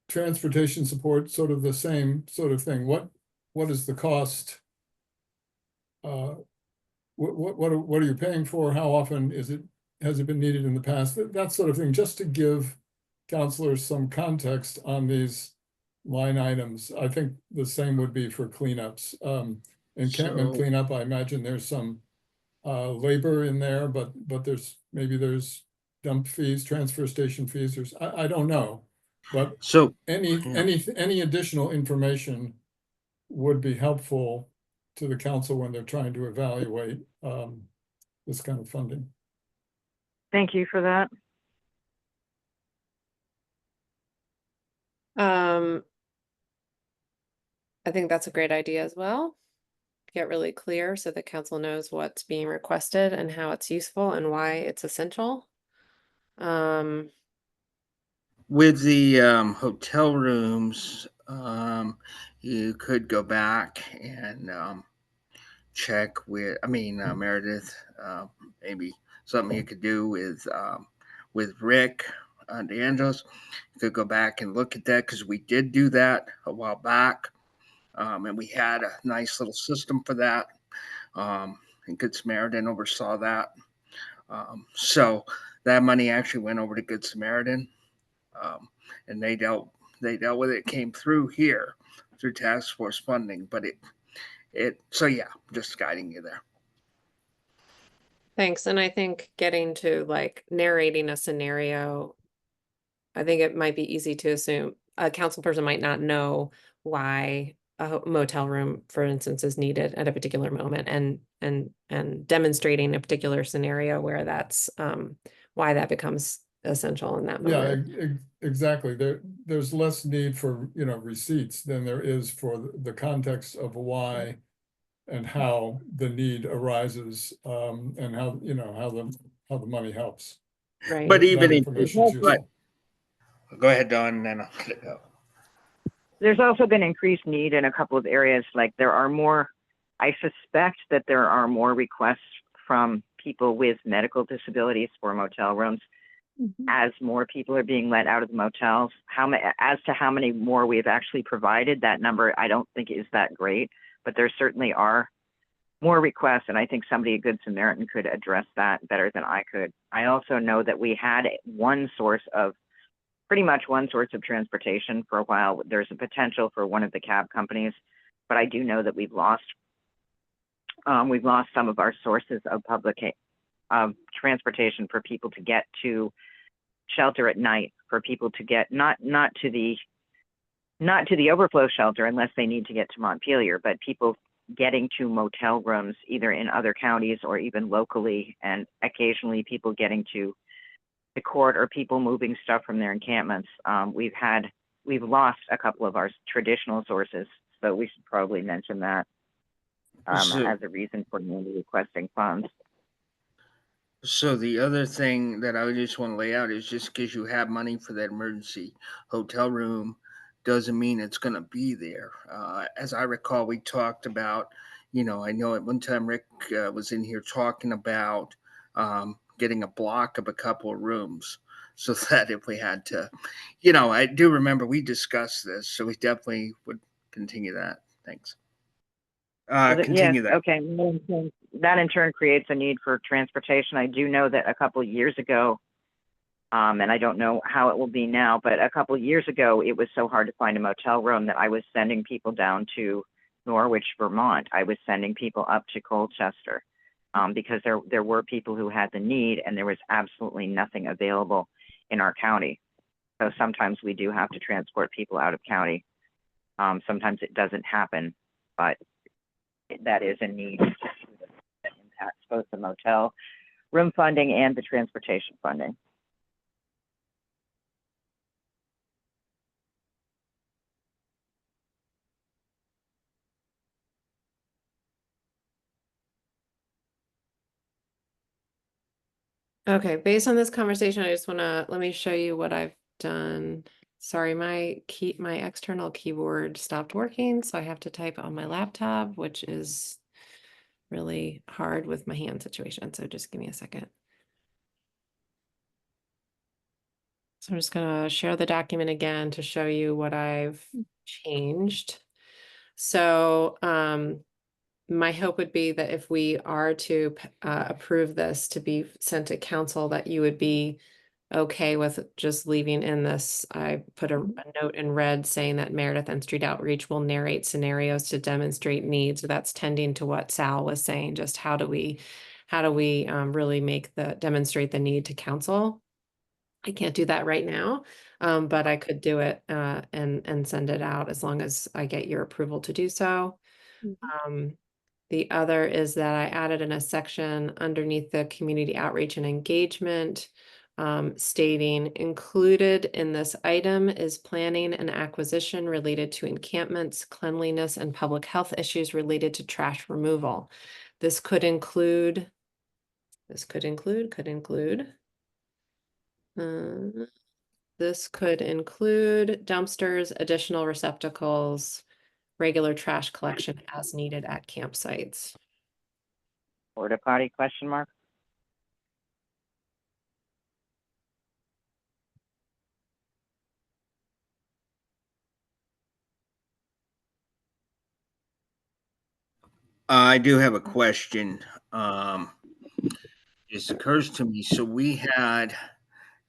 Transportation support, sort of the same sort of thing. What is the cost? What are you paying for? How often has it been needed in the past? That sort of thing, just to give counselors some context on these line items. I think the same would be for cleanups. Encampment cleanup, I imagine there's some labor in there, but there's dump fees, transfer station fees, I don't know. But So any additional information would be helpful to the council when they're trying to evaluate this kind of funding. Thank you for that. I think that's a great idea as well. Get really clear so the council knows what's being requested and how it's useful and why it's essential. with the hotel rooms, you could go back and check with, Meredith, maybe something you could do with Rick DeAngelis. You could go back and look at that because we did do that a while back. And we had a nice little system for that. And Good Samaritan oversaw that. So that money actually went over to Good Samaritan. And they dealt with it, came through here through task force funding, but so yeah, just guiding you there. Thanks. And I think getting to like narrating a scenario, I think it might be easy to assume a council person might not know why a motel room, for instance, is needed at a particular moment, and demonstrating a particular scenario where that's why that becomes essential in that moment. Yeah, exactly. There's less need for receipts than there is for the context of why and how the need arises, and how how the money helps. Right. But even that information is useful. Go ahead, Dawn, and then I'll let it go. There's also been increased need in a couple of areas. Like I suspect that there are more requests from people with medical disabilities for motel rooms. As more people are being let out of the motels. As to how many more we've actually provided, that number I don't think is that great, but there certainly are more requests, and I think somebody at Good Samaritan could address that better than I could. I also know that we had pretty much one source of transportation for a while. There's a potential for one of the cab companies, but I do know that we've lost some of our sources of transportation for people to get to shelter at night, for people to get not to the overflow shelter unless they need to get to Montpelier, but people getting to motel rooms either in other counties or even locally, and occasionally people getting to the court or people moving stuff from their encampments. We've lost a couple of our traditional sources, so we should probably mention that So- as a reason for maybe requesting funds. So the other thing that I just want to lay out is just because you have money for that emergency hotel room doesn't mean it's going to be there. As I recall, we talked about, I know at one time Rick was in here talking about getting a block of a couple of rooms so that if we had to, I do remember we discussed this, so we definitely would continue that. Thanks. Continue that. Okay. That in turn creates a need for transportation. I do know that a couple of years ago, and I don't know how it will be now, but a couple of years ago, it was so hard to find a motel room that I was sending people down to Norwich, Vermont. I was sending people up to Colchester because there were people who had the need, and there was absolutely nothing available in our county. So sometimes we do have to transport people out of county. Sometimes it doesn't happen, but that is a need that impacts both the motel room funding and the transportation funding. Okay, based on this conversation, I just let me show you what I've done. Sorry, my external keyboard stopped working, so I have to type on my laptop, which is really hard with my hand situation. So just give me a second. So I'm just gonna share the document again to show you what I've changed. So my hope would be that if we are to approve this to be sent to council, that you would be okay with just leaving in this. I put a note in red saying that Meredith and Street Outreach will narrate scenarios to demonstrate needs. So that's tending to what Sal was saying. Just how do we really demonstrate the need to council? I can't do that right now, but I could do it and send it out as long as I get your approval to do so. The other is that I added in a section underneath the community outreach and engagement, stating included in this item is planning and acquisition related to encampments, cleanliness, and public health issues related to trash removal. This could include dumpsters, additional receptacles, regular trash collection as needed at campsites. Porta potty question mark? I do have a question. It occurs to me. So we had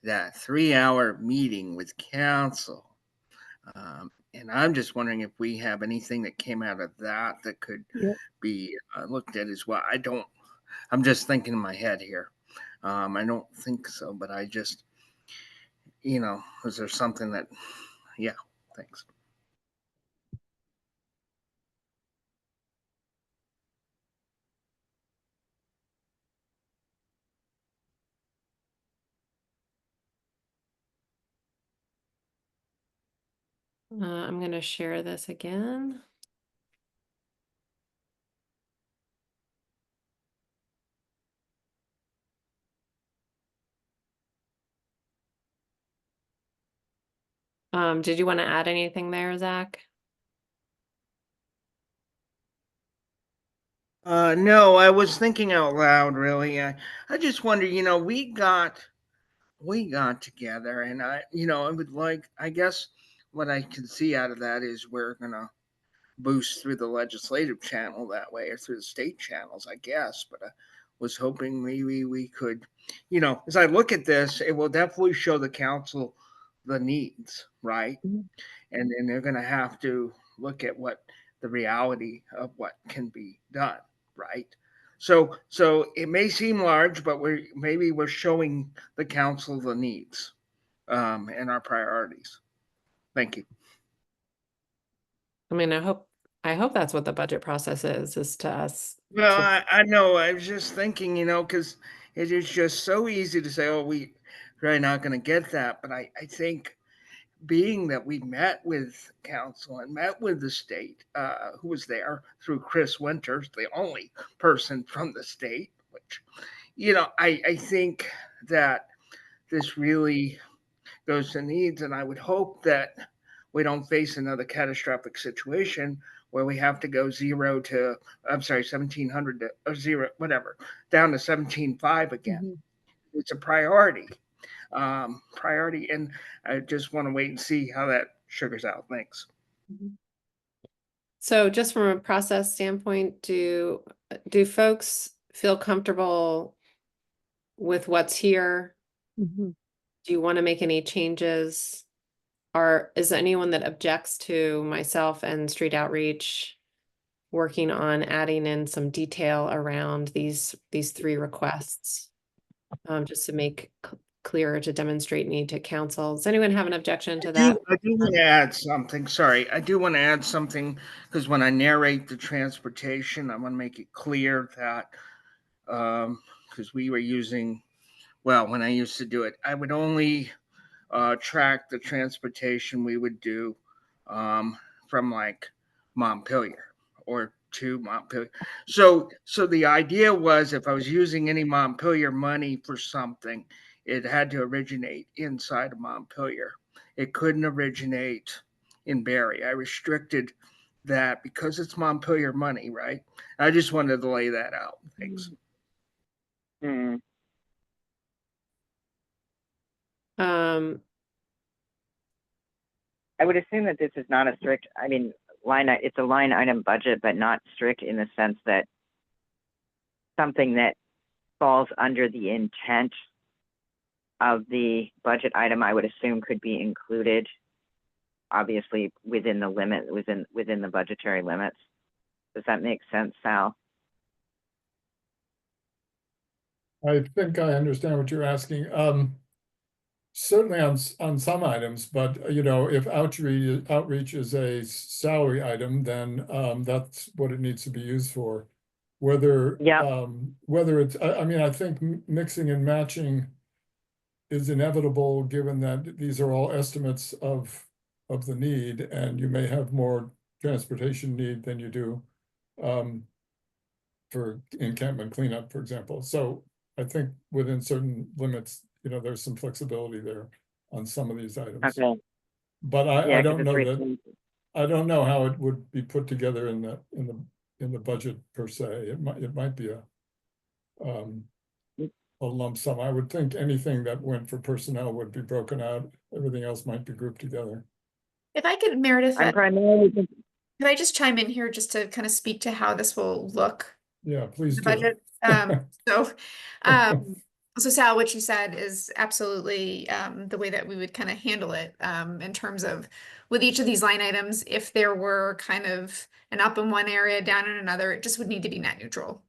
that 3-hour meeting with council. And I'm just wondering if we have anything that came out of that that could be looked at as well. I'm just thinking in my head here. I don't think so, but I just, is there something that, yeah, thanks. I'm going to share this again. Did you want to add anything there, Zach? No, I was thinking out loud, really. I just wonder, we got together, and I would like, I guess what I can see out of that is we're going to boost through the legislative channel that way, or through the state channels, I guess. But I was hoping maybe we could, as I look at this, it will definitely show the council the needs, right? And then they're going to have to look at what the reality of what can be done, right? So it may seem large, but we're showing the council the needs and our priorities. Thank you. I mean, I hope I hope that's what the budget process is to us. Well, to- I know. I was just thinking, because it is just so easy to say, "Oh, we're really not going to get that." But I think, being that we met with council and met with the state, who was there through Chris Winters, the only person from the state, which, I think that this really goes to needs, and I would hope that we don't face another catastrophic situation where we have to go 1700 to or zero, whatever, down to 17.5 again. Mhm. It's a priority, and I just want to wait and see how that sugars out. Thanks. So just from a process standpoint, do folks feel comfortable with what's here? Mhm. Do you want to make any changes? Or is there anyone that objects to myself and street outreach working on adding in some detail around these three requests? Just to make clear, to demonstrate need to council. Does anyone have an objection to that? I do want to add something. Sorry, I do want to add something, because when I narrate the transportation, I want to make it clear that, because we were using, well, when I used to do it, I would only track the transportation we would do, from like Montpelier or to Montpelier. So the idea was, if I was using any Montpelier money for something, it had to originate inside of Montpelier. It couldn't originate in Barrie. I restricted that because it's Montpelier money, right? I just wanted to lay that out. Thanks. Hmm. Um, I would assume that this is not a strict, I mean, it's a line item budget, but not strict in the sense that something that falls under the intent of the budget item, I would assume could be included, obviously within the limit, within the budgetary limits. Does that make sense, Sal? I think I understand what you're asking. Certainly on some items, but if outreach is a salary item, then that's what it needs to be used for. Whether Yeah. whether it's, I mean, I think mixing and matching is inevitable, given that these are all estimates of the need, and you may have more transportation need than you do for encampment cleanup, for example. So I think within certain limits, there's some flexibility there on some of these items. Okay. But Yeah, I 'cause don't it's know rate that, limited. I don't know how it would be put together in the budget per se. It might be a lump sum. I would think anything that went for personnel would be broken out. Everything else might be grouped together. If I could, Meredith, I'm primarily thinking, could I just chime in here just to kind of speak to how this will look? Yeah, please The do. budget. So, so Sal, what you said is absolutely the way that we would kind of handle it in terms of with each of these line items. If there were kind of an up in one area, down in another, it just would need to be net neutral.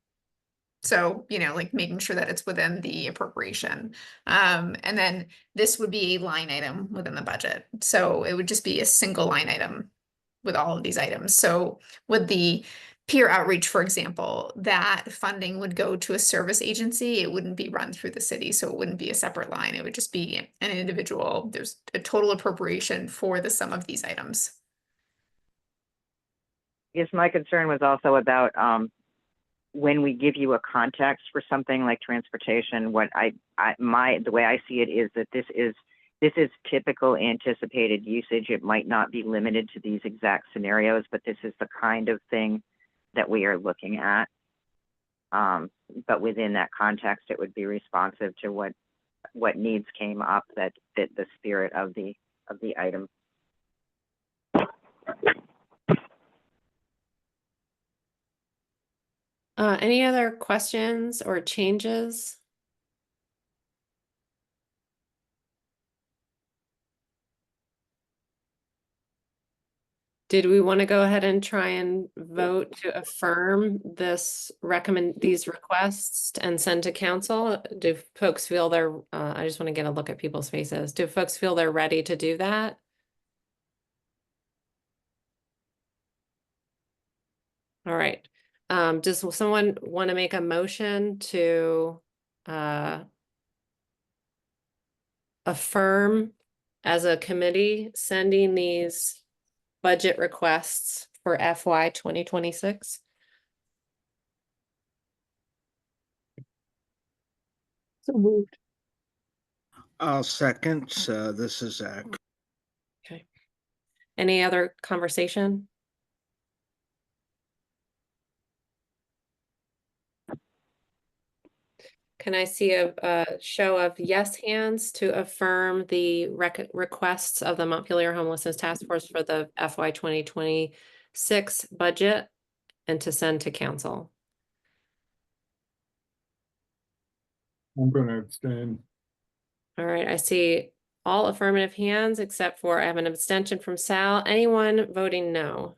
So, like making sure that it's within the appropriation. And then this would be a line item within the budget. So it would just be a single line item with all of these items. So with the peer outreach, for example, that funding would go to a service agency. It wouldn't be run through the city. So it wouldn't be a separate line. It would just be an individual. There's a total appropriation for the sum of these items. I guess my concern was also about when we give you a context for something like transportation, what the way I see it is that this is typical anticipated usage. It might not be limited to these exact scenarios, but this is the kind of thing that we are looking at. But within that context, it would be responsive to what needs came up that fit the spirit of the item. Any other questions or changes? Did we want to go ahead and try and vote to affirm these requests and send to council? Do folks feel they're, I just want to get a look at people's faces. Do folks feel they're ready to do that? All right. Does someone want to make a motion to affirm as a committee sending these budget requests for FY 2026? So moved. I'll second. This is Zach. Okay. Any other conversation? Can I see a show of yes hands to affirm the requests of the Montpelier Homelessness Task Force for the FY 2026 budget and to send to council? I'm gonna abstain. All right, I see all affirmative hands except for I have an abstention from Sal. Anyone voting no?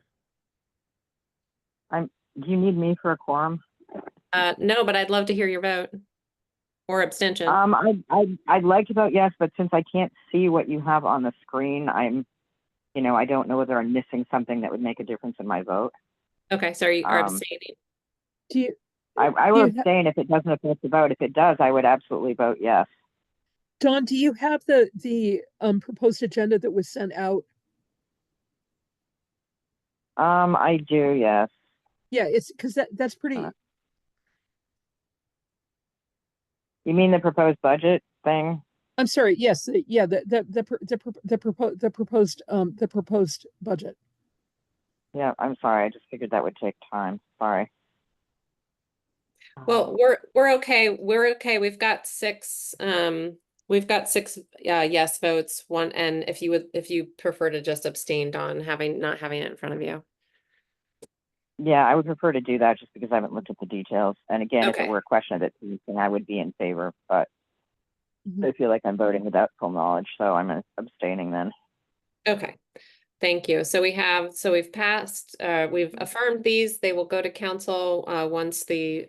Do you need me for a quorum? No, but I'd love to hear your vote or abstention. I'd like to vote yes, but since I can't see what you have on the screen, I don't know whether I'm missing something that would make a difference in my vote. Okay, so you are um, abstaining. Do you, I do will you ha- abstain if it doesn't affect the vote. If it does, I would absolutely vote yes. Dawn, do you have the proposed agenda that was sent out? I do, yes. Yeah, it's because that's pretty. You mean the proposed budget thing? I'm sorry. Yes, yeah. The proposed budget. Yeah, I'm sorry. I just figured that would take time. Sorry. Well, we're okay. We're okay. We've got six yes votes. One, and if you prefer to just abstain on not having it in front of you. Yeah, I would prefer to do that just because I haven't looked at the details. And again, if Okay. it were a question of it, then I would be in favor, but Mhm. I feel like I'm voting without full knowledge, so I'm abstaining then. Okay. Thank you. So we've passed, we've affirmed these. They will go to council once the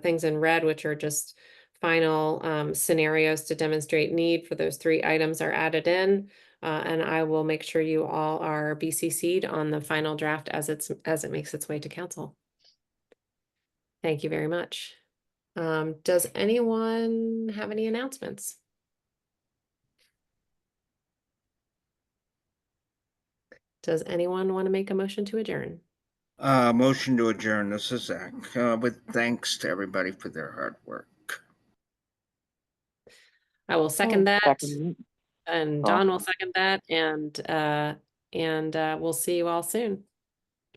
things in red, which are just final scenarios to demonstrate need for those 3 items, are added in. And I will make sure you all are BCC'd on the final draft as it makes its way to council. Thank you very much. Does anyone have any announcements? Does anyone want to make a motion to adjourn? Motion to adjourn. This is Zach. With thanks to everybody for their hard work. I will second that. Second. And Cool. Don will second that, and we'll see you all soon.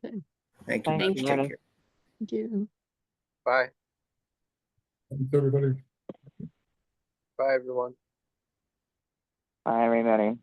Thank you. Thank much. you. Take Ready. care. Thank you. Bye. Thanks, everybody. Bye, everyone. Bye, everybody.